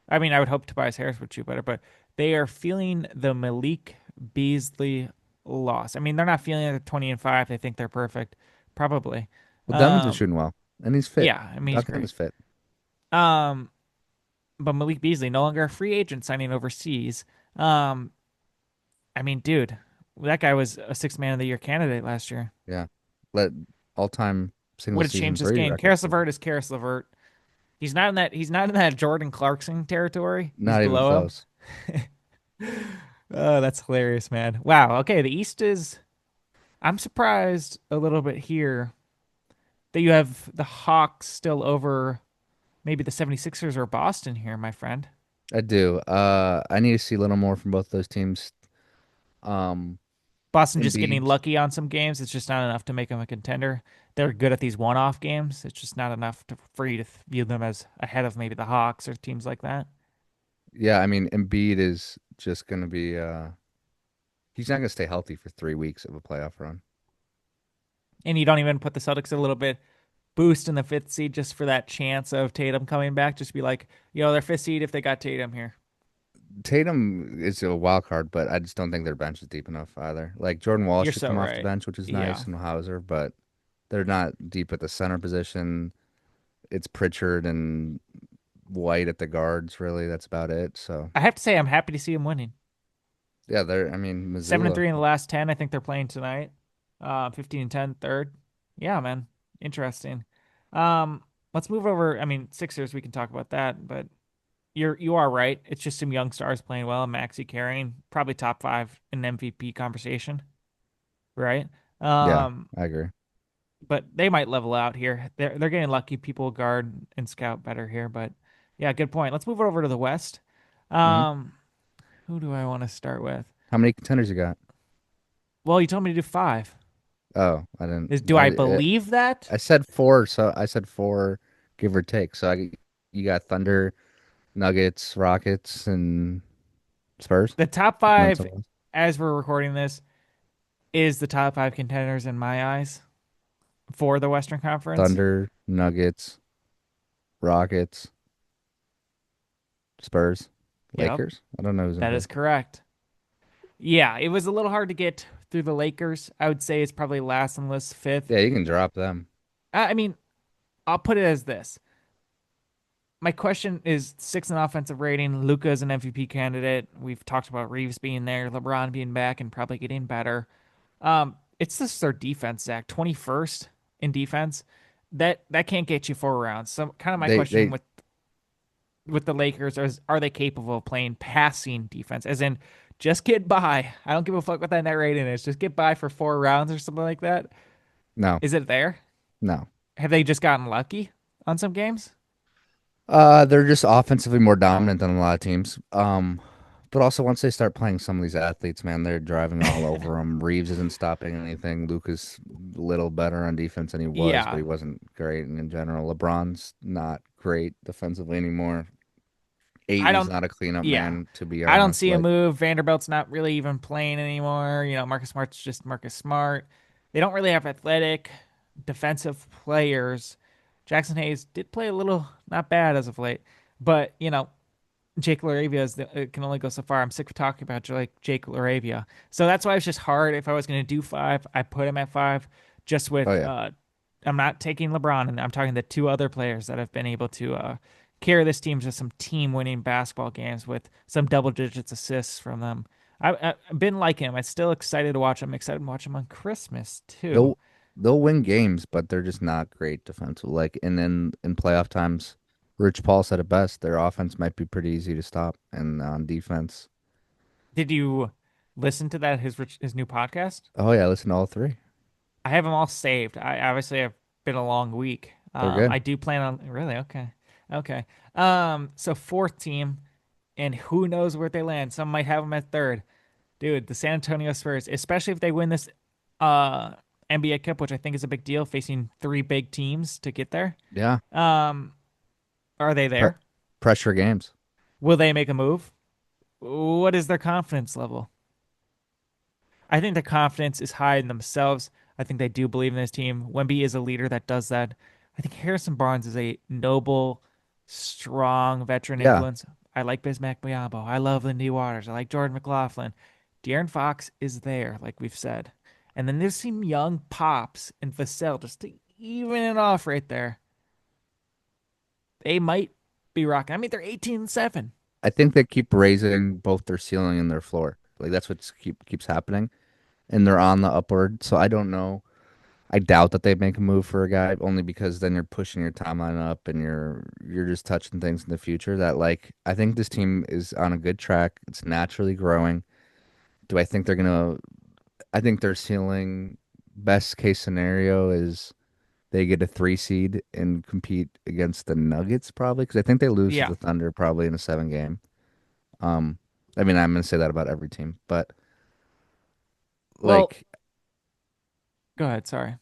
I mean, I would hope Tobias Harris would shoot better, but they are feeling the Malik Beasley loss. I mean, they're not feeling it at 20-5. They think they're perfect, probably. well, Duncan's been Um, shooting well, and he's fit. yeah, I mean, he's Duncan great. is fit. Um, but Malik Beasley, no longer a free agent signing overseas. Um, I mean, dude, that guy was a six man of the year candidate last year. Yeah, let all-time single Would have season changed this three game. record Karis too. LeVert is Karis LeVert. He's not in that Jordan Clarkson territory. He's Not even below him. close. Oh, that's hilarious, man. Wow. Okay, the East is. I'm surprised a little bit here that you have the Hawks still over maybe the 76ers or Boston here, my friend. I do. I need to see a little more from both those teams. Um, Boston just getting Embiid, lucky on some games. It's just not enough to make them a contender. They're good at these one-off games. It's just not enough for you to view them as ahead of maybe the Hawks or teams like that. yeah, I mean Embiid is just gonna be he's not gonna stay healthy for 3 weeks of a playoff run. And you don't even put the Celtics a little bit. boost in the fifth seed just for that chance of Tatum coming back. Just be like, they're fifth seed if they got Tatum here. Tatum is a wild card, but I just don't think their bench is deep enough either. Like Jordan Wall You're should so come off the right. bench, which is Yeah. nice, and Hauser, but they're not deep at the center position. It's Pritchard and White at the guards, really. That's about it. So I have to say, I'm happy to see him winning. yeah, I mean, Seven and Missoula. three in the last 10. I think they're playing tonight. 15 and 10 third. Yeah, man. Interesting. Um, let's move over. I mean, Sixers, we can talk about that, but you are right. It's just some young stars playing well. Maxi carrying, probably top five in MVP conversation, right? Yeah, Um, I agree. but they might level out here. They're getting lucky. People guard and scout better here, but yeah, good point. Let's move over to the West. Hmm. Um, who do I want to start with? How many contenders you got? Well, you told me to do five. Oh, I didn't. Do I believe that? I said four, so I said four, give or take. You got Thunder, Nuggets, Rockets, and Spurs. The top And then five, someone else. as we're recording this, is the top five contenders in my eyes for the Western Conference. Thunder, Nuggets, Rockets, Spurs, Yep, Lakers. I don't know who's in that is fifth. correct. Yeah, it was a little hard to get through the Lakers. I would say it's probably last on the list, fifth. Yeah, you can drop them. I mean, I'll put it as this. My question is sixth in offensive rating. Luka is an MVP candidate. We've talked about Reeves being there, LeBron being back, and probably getting better. It's just their defense, Zach. 21st in defense. That can't get you 4 rounds. So kind of my question They with the Lakers is, are they capable of playing passing defense? As in, just get by. I don't give a fuck what that net rating is. Just get by for 4 rounds or something like that. no, Is it there? no. Have they just gotten lucky on some games? They're just offensively more dominant than a lot of teams. But also once they start playing some of these athletes, man, they're driving all over them. Reeves isn't stopping anything. Luka's a little better on defense than he was, but Yeah. he wasn't great in general. LeBron's not great defensively anymore. I Aiton's don't not a cleanup yeah. man, to be I don't honest. see a Like, move. Vanderbilt's not really even playing anymore. Marcus Smart's just Marcus Smart. They don't really have athletic defensive players. Jackson Hayes did play a little not bad as of late, but Jake LaRavia it can only go so far. I'm sick of talking about Jake LaRavia. So that's why it's just hard. If I was going to do five, I put him at five just oh with yeah. I'm not taking LeBron, and I'm talking the two other players that have been able to carry this team to some team winning basketball games with some double digits assists from them. I've been liking him. I'm still excited to watch him. I'm excited to watch him on Christmas too. They'll they'll win games, but they're just not great defensive. Like, and then in playoff times, Rich Paul said it best. Their offense might be pretty easy to stop, and on defense, Did you listen to that his new podcast? oh yeah, listen to all three. I have them all saved. I obviously have been a long week. They're good. I do plan on really okay, okay. So fourth team, and who knows where they land? Some might have them at third. Dude, the San Antonio Spurs, especially if they win this uh NBA Cup, which I think is a big deal, facing three big teams to get there. Yeah, Um, are they Pre there? pressure games. Will they make a move? What is their confidence level? I think the confidence is high in themselves. I think they do believe in this team. Wemby is a leader that does that. I think Harrison Barnes is a noble, strong veteran Yeah, influence. I like Bismack Biyombo. I love Lindy Waters. I like Jordan McLaughlin. De'Aaron Fox is there, like we've said. And then there's some young pops in Vassell just to even it off right there. They might be rocking. I mean, they're 18-7. I think they keep raising both their ceiling and their floor. Like that's what keeps happening, and they're on the upward. So I don't know. I doubt that they make a move for a guy only because then you're pushing your timeline up and you're just touching things in the future that like I think this team is on a good track. It's naturally growing. Do I think they're gonna I think their ceiling best case scenario is they get a 3 seed and compete against the Nuggets probably because I think they lose to Yeah. the Thunder probably in a 7 game. Um, I mean I'm gonna say that about every team, but Well, like go ahead. Sorry.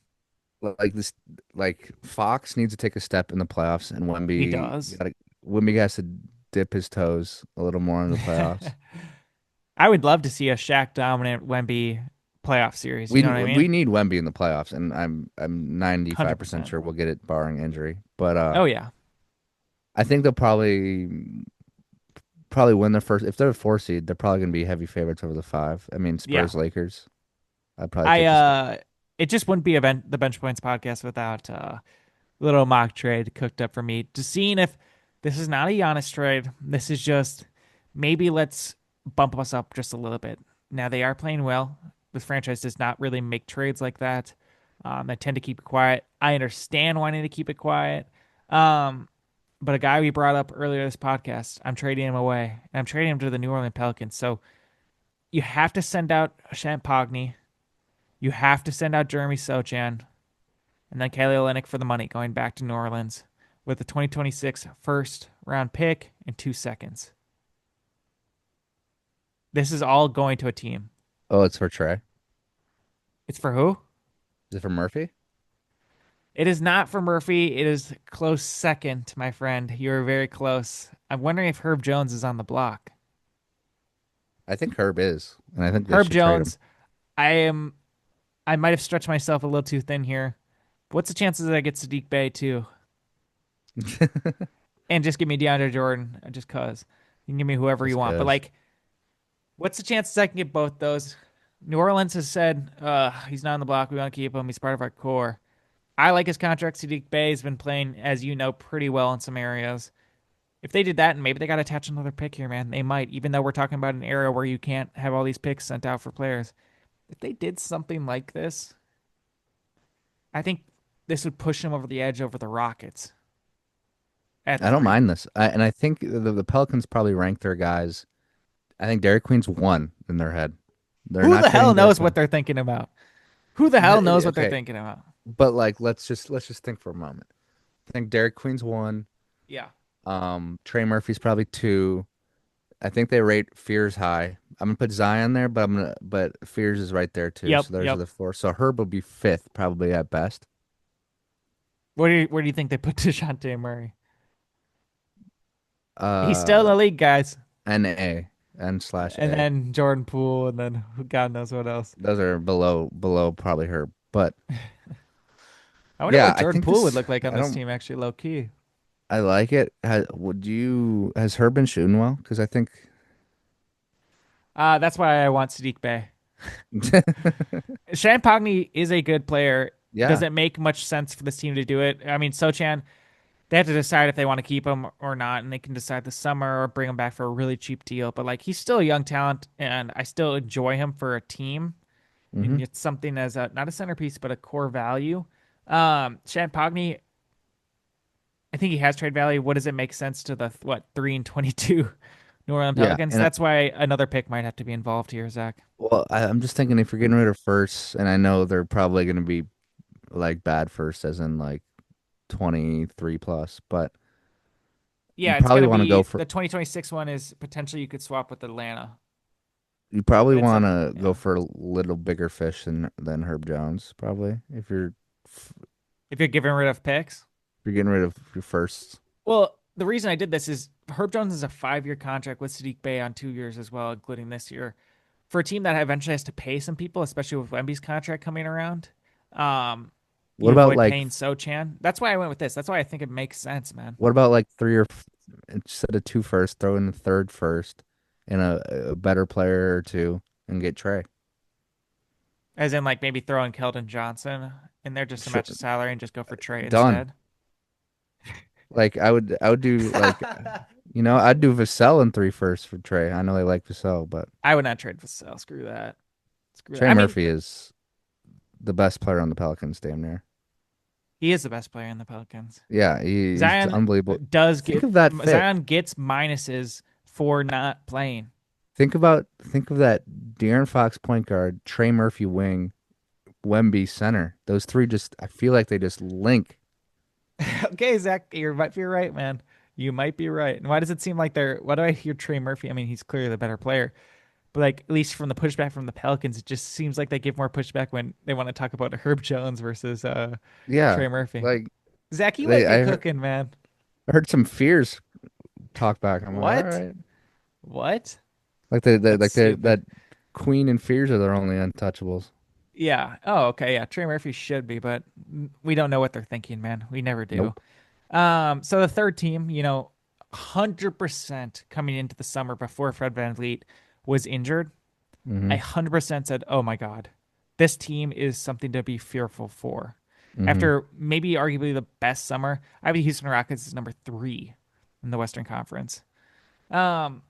like this like Fox needs to take a step in the playoffs and He does. Wemby has to dip his toes a little more in the playoffs. I would love to see a Shaq dominant Wemby playoff series. You We know what I mean? we need Wemby in the playoffs, and I'm 95% 100%. sure we'll get it barring injury. But Oh yeah. I think they'll probably win their first. If they're a 4 seed, they're probably going to be heavy favorites over the 5. I mean, Yeah. Spurs Lakers. I'd probably I take the Spurs. it just wouldn't be the bench points podcast without little mock trade cooked up for me. Just seeing if this is not a Giannis trade. This is just maybe let's bump us up just a little bit. Now they are playing well. This franchise does not really make trades like that. They tend to keep it quiet. I understand wanting to keep it quiet. Um, but a guy we brought up earlier this podcast, I'm trading him away. And I'm trading him to the New Orleans Pelicans. So you have to send out Champagne. You have to send out Jeremy Sochan and then Kelly Olynyk for the money going back to New Orleans with the 2026 first round pick and 2 seconds. This is all going to a team. Oh, it's for Trey. It's for who? Is it for Murphy? It is not for Murphy. It is close second, my friend. You're very close. I'm wondering if Herb Jones is on the block. I think Herb is, and I think they Herb should trade him. Jones, I am. I might have stretched myself a little too thin here. What's the chances that I get Sadiq Bey too? And just give me DeAndre Jordan, just cause. You can give me whoever you Just want, but cause. like, what's the chances I can get both those? New Orleans has said he's not on the block. We want to keep him. He's part of our core. I like his contract. Sadiq Bey has been playing, as you know, pretty well in some areas. If they did that, and maybe they got to attach another pick here, man, they might. Even though we're talking about an era where you can't have all these picks sent out for players, if they did something like this, I think this would push them over the edge over the Rockets at I don't 3. mind this, and I think the Pelicans probably rank their guys. I think Derek Queen's 1 in their head. They're Who not the hell trading Derek knows what Queen. they're thinking about? Who the hell knows what they're Okay, thinking about? but like let's just think for a moment. I think Derek Queen's 1. Yeah. Trey Murphy's probably 2. I think they rate Fears high. I'm gonna put Zion there, but Fears is right there too. Yep. So those are Yep. the 4. So Herb will be 5th probably at best. Where do you think they put Dejounte Murray? He's still in Uh, the league, guys. NA N slash And A. then Jordan Poole, and then God knows what else. Those are below probably Herb. But I wonder yeah, what I Jordan think Poole would this. look like on I this don't. team, actually, low key. I like it. Has Herb been shooting well? Because I think. That's why I want Sadiq Bey. Champagne is a good player. Does Yeah. it make much sense for this team to do it? I mean, Sochan, they have to decide if they want to keep him or not, and they can decide this summer or bring him back for a really cheap deal. But like, he's still a young talent, and I still enjoy him for a team, Hmm. and it's something as a not a centerpiece but a core value. Champagne, I think he has trade value. What does it make sense to the what 3-22 New Orleans Yeah, Pelicans? and That's why another pick might have to be involved here, Zach. well, I'm just thinking if you're getting rid of firsts, and I know they're probably going to be like bad first, as in like 23 plus, but you Yeah, it's probably gonna want to go be for the 2026 one is potentially you could swap with Atlanta, you probably but it's want up. to go Yeah, for a little bigger fish than Herb Jones, probably if if you're getting rid of picks. you're getting rid of your firsts. Well, the reason I did this is Herb Jones is a 5 year contract with Sadiq Bey on 2 years as well, including this year. For a team that eventually has to pay some people, especially with Wemby's contract coming around, um, What you about avoid like paying Sochan. That's why I went with this. That's why I think it makes sense, man. what about like instead of 2 firsts, throw in the third first and a better player or two and get Trey. As in, like maybe throwing Keldon Johnson in there just to Sure, match the salary and just go for Trey done. instead. Like I would do like I'd do Vassell in 3 firsts for Trey. I know they like Vassell, but I would not trade Vassell. Screw that. Screw that. Trey I mean, Murphy is the best player on the Pelicans, damn near. he is the best player in the Pelicans. Yeah, he's Zion unbelievable. does Think get of that fit. Zion gets minuses for not playing. Think of that De'Aaron Fox point guard, Trey Murphy wing, Wemby center. Those 3 just I feel like they just link. Okay, Zach, you might be right, man. You might be right. And why does it seem like they're? Why do I hear Trey Murphy? I mean, he's clearly the better player, but like at least from the pushback from the Pelicans, it just seems like they give more pushback when they want to talk about Herb Jones versus Yeah, Trey Murphy. like Zach, you might they be I heard, cooking, man. I heard some fears talk back. I'm like, all What? right. What? Like the That's like the stupid. that Queen and Fears are their only untouchables. Yeah. Oh, okay. Yeah. Trey Murphy should be, but we don't know what they're thinking, man. We never do. Nope. So the third team, 100% coming into the summer before Fred VanVleet was injured, I Hmm. 100% said, "Oh my God, this team is something to be fearful for." Hmm. After maybe arguably the best summer, I have the Houston Rockets as number three in the Western Conference. Um,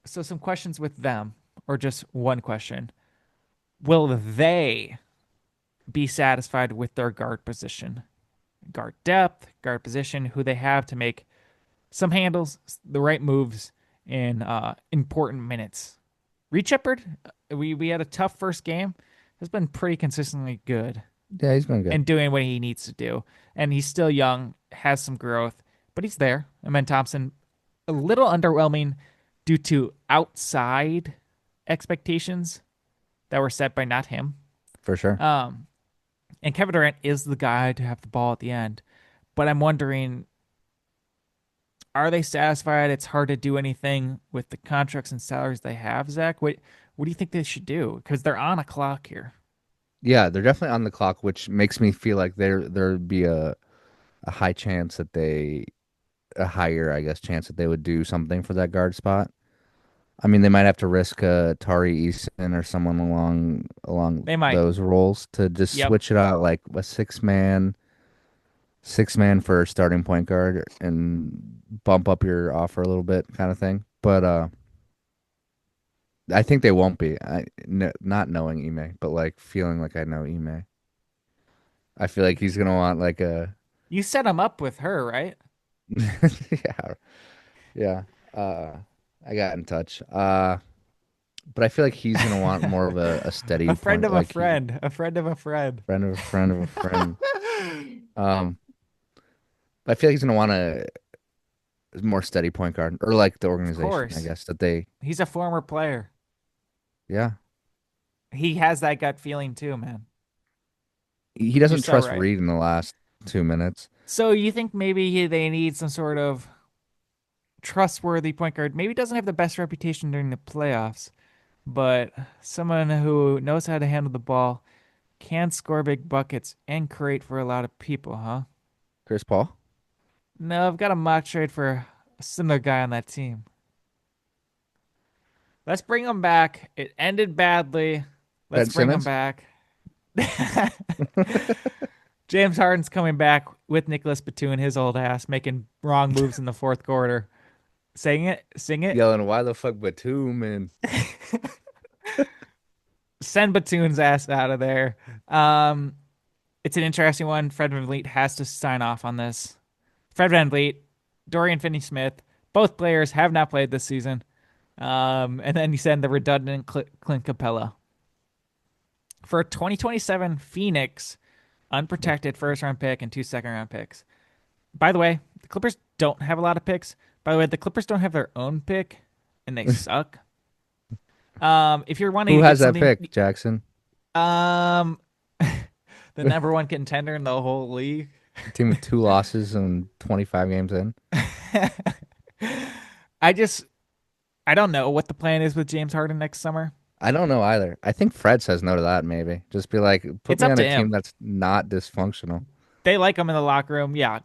so some questions with them, or just one question: will they be satisfied with their guard position, guard depth, guard position, who they have to make some handles, the right moves in important minutes? Reed Shepard, we had a tough first game, has been pretty consistently good Yeah, he's been good and doing what he needs to do. And he's still young, has some growth, but he's there. And then Thompson, a little underwhelming due to outside expectations that were set by not him. for sure. Um, and Kevin Durant is the guy to have the ball at the end. But I'm wondering, are they satisfied? It's hard to do anything with the contracts and salaries they have, Zach. What do you think they should do? Because they're on a clock here. Yeah, they're definitely on the clock, which makes me feel like there'd be a high chance that they a higher, I guess, chance that they would do something for that guard spot. I mean, they might have to risk Tari Eason or someone along They might. those roles to just Yep. switch it out, like a six man for a starting point guard and bump up your offer a little bit, kind of thing. But I think they won't be. Not knowing Ime, but like feeling like I know Ime. I feel like he's gonna want like a You set him up with her, right? yeah, yeah. Uh, I got in touch. But I feel like he's gonna want more of a A steady friend point, of a like he friend. A friend of a friend. friend of a friend of a friend. Um, I feel like he's gonna want a more steady point guard, or like the Of organization, I course. guess that they, He's a former player. yeah. He has that gut feeling too, man. He You're doesn't so trust right. Reed in the last 2 minutes. So you think maybe they need some sort of trustworthy point guard? Maybe doesn't have the best reputation during the playoffs, but someone who knows how to handle the ball, can score big buckets, and create for a lot of people, huh? Chris Paul, No, I've got a mock trade for a similar guy on that team. Let's bring him back. It ended badly. Ben Let's bring him Simmons. back. James Harden's coming back with Nicholas Batum, his old ass, making wrong moves in the fourth quarter. Sing it. Yelling, "Why the fuck Batum?" And Send Batum's ass out of there. Um, it's an interesting one. Fred VanVleet has to sign off on this. Fred VanVleet, Dorian Finney-Smith, both players have not played this season. And then you send the redundant Clint Capella for a 2027 Phoenix unprotected first round pick and two second round picks. By the way, the Clippers don't have a lot of picks. By the way, the Clippers don't have their own pick and they suck. If you're wanting who to get has that something, pick? Jackson, um, the number one contender in the whole league. team with 2 losses and 25 games in. I just I don't know what the plan is with James Harden next summer. I don't know either. I think Fred says no to that. Maybe just be like, put It's me up on to a team him. that's not dysfunctional. They like him in the locker room. Yeah,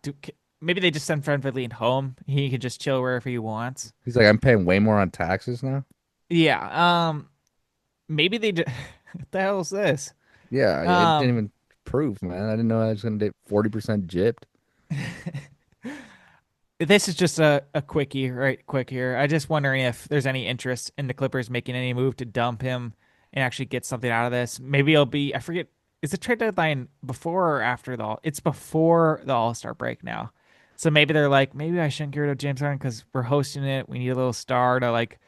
maybe they just send Fred VanVleet home. He can just chill wherever he wants. He's like, I'm paying way more on taxes now. Yeah. Maybe they just. What the hell is this? Yeah, it didn't Um, even prove, man. I didn't know I was gonna get 40% gypped. this is just a quickie, right? Quick here. I just wondering if there's any interest in the Clippers making any move to dump him and actually get something out of this. Maybe it'll be. I forget. Is the trade deadline before or after the? It's before the All Star break now. So maybe they're like, maybe I shouldn't get rid of James Harden because we're hosting it. We need a little star to like.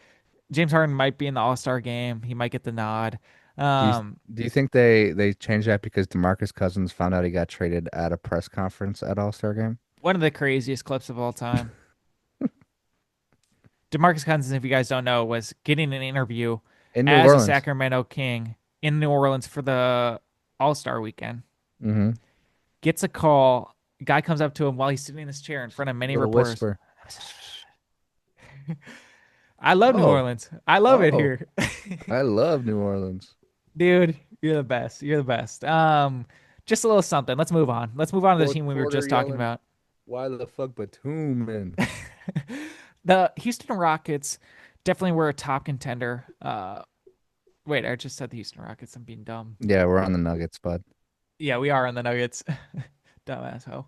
James Harden might be in the All Star game. He might get the nod. Do you Um, do you think they changed that because DeMarcus Cousins found out he got traded at a press conference at All-Star game one of the craziest clips of all time. DeMarcus Cousins, if you guys don't know, was getting an interview in New as a Orleans? Sacramento King in New Orleans for the All Star weekend. Mm-hmm. Gets a call. Guy comes up to him while he's sitting in his chair in front of many Little reporters. whisper. I love New Oh, Orleans. I love it oh, here. I love New Orleans. Dude, you're the best. You're the best. Just a little something. Let's move on. Let's move on to the Fourth team we were quarter just talking yelling, about. why the fuck Batum, man? The Houston Rockets definitely were a top contender. Wait, I just said the Houston Rockets. I'm being dumb. Yeah, we're on the Nuggets, bud. Yeah, we are on the Nuggets. Dumbass hoe.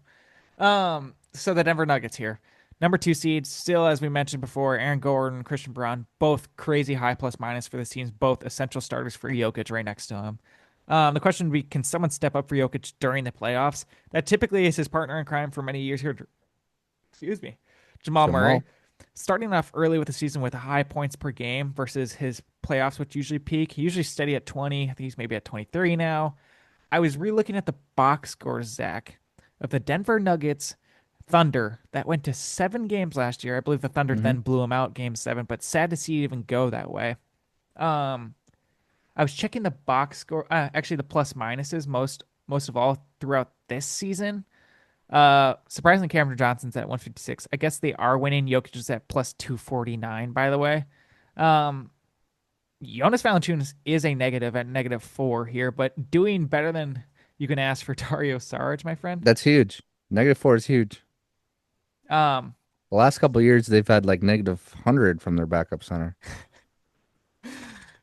So the Denver Nuggets here. Number two seeds, still as we mentioned before, Aaron Gordon, Christian Braun, both crazy high plus minus for the teams, both essential starters for Jokic right next to him. The question would be, can someone step up for Jokic during the playoffs? That typically is his partner in crime for many years here. Excuse me. Jamal Murray. Jamal. Starting off early with the season with high points per game versus his playoffs, which usually peak. He usually steady at 20. I think he's maybe at 23 now. I was re-looking at the box scores, Zach, of the Denver Nuggets Thunder that went to 7 games last year. I believe the Thunder Hmm. then blew them out game 7, but sad to see it even go that way. Um, I was checking the box score, actually the plus minuses most of all throughout this season. Surprisingly, Cameron Johnson's at 156. I guess they are winning. Jokic is at plus 249, by the way. Um, Jonas Valanciunas is a negative at -4 here, but doing better than you can ask for Dario Saric, my friend. That's huge. -4 is huge. Um, The last couple of years, they've had like -100 from their backup center.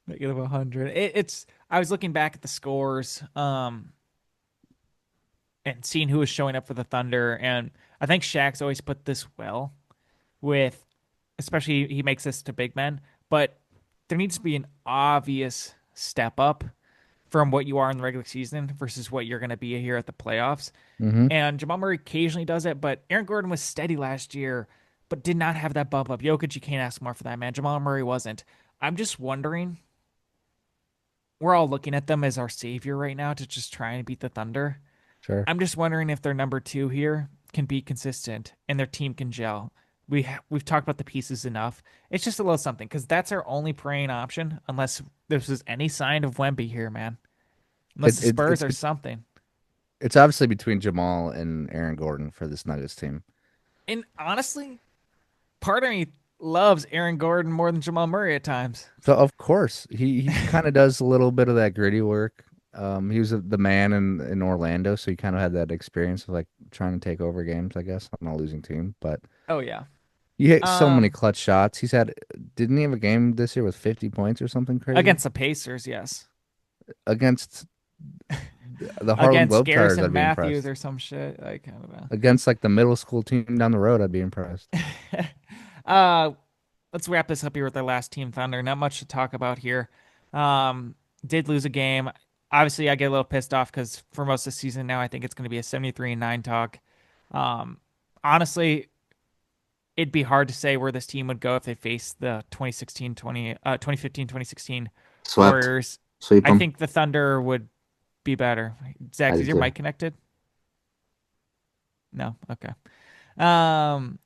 -100. It's. I was looking back at the scores, and seeing who was showing up for the Thunder, and I think Shaq's always put this well with, especially he makes this to big men, but there needs to be an obvious step up from what you are in the regular season versus what you're going to be here at the playoffs. Hmm. And Jamal Murray occasionally does it, but Aaron Gordon was steady last year, but did not have that bump up. Jokic, you can't ask more for that, man. Jamal Murray wasn't. I'm just wondering. We're all looking at them as our savior right now to just try and beat the Thunder. Sure. I'm just wondering if their number two here can be consistent and their team can gel. We've talked about the pieces enough. It's just a little something because that's our only praying option unless this is any sign of Wemby here, man. Unless It, the it Spurs it's or something. it's obviously between Jamal and Aaron Gordon for this Nuggets team. And honestly, part of me loves Aaron Gordon more than Jamal Murray at times. So of course he kind of does a little bit of that gritty work. He was the man in Orlando, so he kind of had that experience of like trying to take over games, I guess, on a losing team. But Oh yeah. he hit so many Um, clutch shots. Didn't he have a game this year with 50 points or something crazy Against the Pacers, yes. against the Harlem Against Globetrotters? Garrison I'd be Matthews impressed. or some shit. Like, I don't know. Against like the middle school team down the road, I'd be impressed. uh, let's wrap this up here with our last team, Thunder. Not much to talk about here. Um, did lose a game. Obviously, I get a little pissed off because for most of the season now, I think it's going to be a 73-9 talk. Um, honestly, it'd be hard to say where this team would go if they faced the 2015, 2016 Swept. Warriors. Sweep I them. think the Thunder would be better. I Zach, is did your too. mic connected? No. Okay. Um,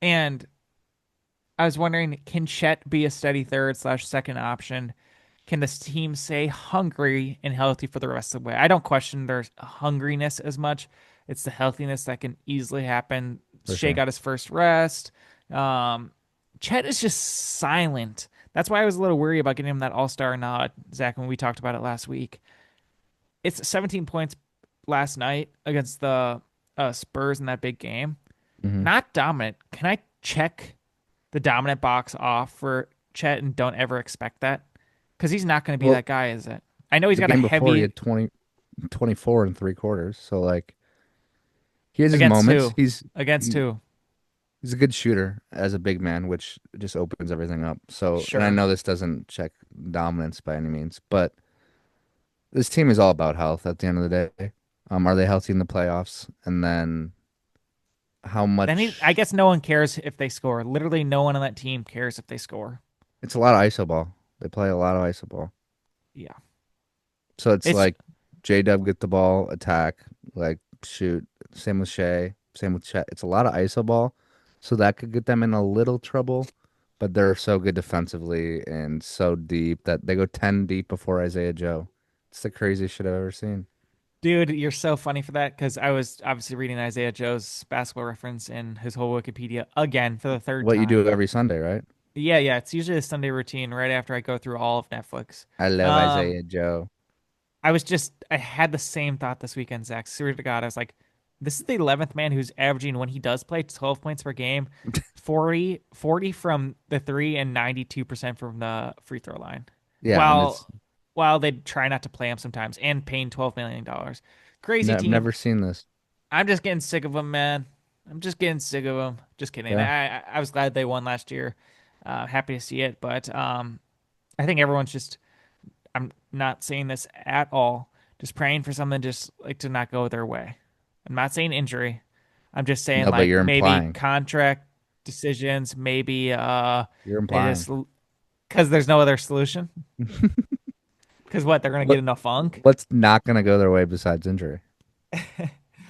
and I was wondering, can Chet be a steady third slash second option? Can this team stay hungry and healthy for the rest of the way? I don't question their hungriness as much. It's the healthiness that can easily happen. For Shea sure. got his first rest. Um, Chet is just silent. That's why I was a little worried about getting him that All Star nod, Zach, when we talked about it last week. It's 17 points last night against the Spurs in that big game. Hmm. Not dominant. Can I check the dominant box off for Chet and don't ever expect that? Because he's not going to be Well, that guy, is it? I know he's the got a game before he heavy had 24 and three quarters. So like he has his against moments. who? Against He, who? he's a good shooter as a big man, which just opens everything up. So, and I Sure. know this doesn't check dominance by any means, but this team is all about health at the end of the day. Are they healthy in the playoffs? And then how I much? guess no one cares if they score. Literally, no one on that team cares if they score. It's a lot of iso ball. They play a lot of iso ball. Yeah. So it's It's like J-Dub get the ball, attack, like shoot. Same with Shea, same with Chet. It's a lot of iso ball. So that could get them in a little trouble, but they're so good defensively and so deep that they go 10 deep before Isaiah Joe. It's the craziest shit I've ever seen. dude, you're so funny for that because I was obviously reading Isaiah Joe's basketball reference in his whole Wikipedia again for the third What you time. do every Sunday, right? Yeah, yeah. It's usually a Sunday routine right after I go through all of Netflix. I love Um, Isaiah Joe. I had the same thought this weekend, Zach. Swear to God, I was like, this is the 11th man who's averaging, when he does play, 12 points per game, 40 from the three and 92% from the free throw line. Yeah, and it's While they try not to play him sometimes and paying $12 million. Crazy I've team. never seen this. I'm just getting sick of him, man. I'm just getting sick of him. Just kidding. Yeah, I was glad they won last year. Happy to see it, but I think everyone's just. I'm not saying this at all. Just praying for something just like to not go their way. I'm not saying injury. I'm just saying no, but like you're maybe implying. contract decisions, maybe You're they implying. just because there's no other solution. Because what, they're gonna get What in a funk. what's not gonna go their way besides injury?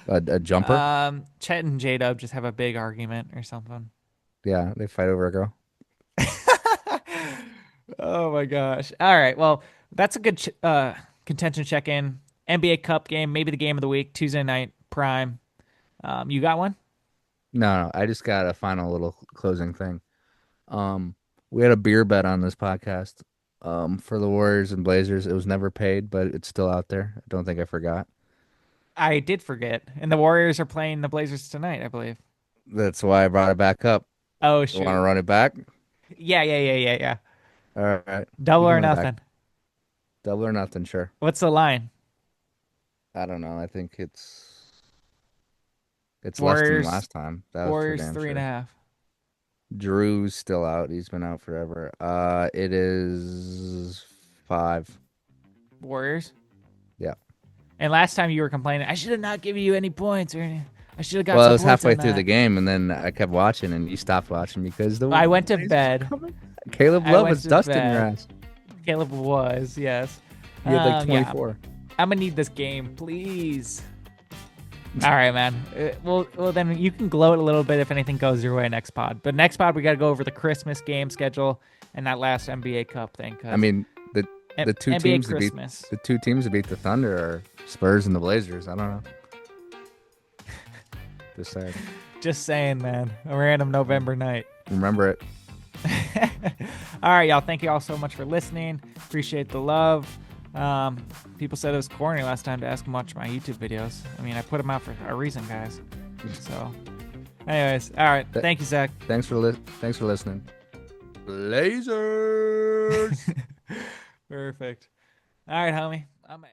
A jumper? Chet and J Dub just have a big argument or something. Yeah, they fight over a girl. Oh my gosh. All right. Well, that's a good contention check in. NBA Cup game, maybe the game of the week, Tuesday night, prime. You got one? No, no, I just got a final little closing thing. We had a beer bet on this podcast, for the Warriors and Blazers. It was never paid, but it's still out there. I don't think I forgot. I did forget. And the Warriors are playing the Blazers tonight, I believe. That's why I brought it back up. Oh You want to shoot. run it back? Yeah, yeah, yeah, yeah, yeah. All right, Double you can or run it back. nothing. Double or nothing, sure. What's the line? I don't know. I think it's less than Warriors last time. That was for Warriors damn three and a sure. half. Drew's still out. He's been out forever. It is 5. Warriors. Yeah. And last time you were complaining, I should have not given you any points or I should have got Well, I some was points halfway on through the that. game, and then I kept watching, and you stopped watching because the I went to Blazers were bed. coming. Caleb I Love went was to dusting your bed. ass. Caleb was, yes. You had like Yeah, 24. I'm gonna need this game, please. All right, man. Well, then you can gloat a little bit if anything goes your way next pod. But next pod, we got to go over the Christmas game schedule and that last NBA Cup thing. I Cause mean, the two NBA teams that beat Christmas. the two teams that beat the Thunder are Spurs and the Blazers. I don't know. Just saying. Just saying, man. A random November night. Remember it. All right, y'all. Thank you all so much for listening. Appreciate the love. People said it was corny last time to ask them to watch my YouTube videos. I mean, I put them out for a reason, guys. So, anyways, all right. Th- Thank you, Zach. Thanks for listening. Blazers. Perfect. All right, homie. I'm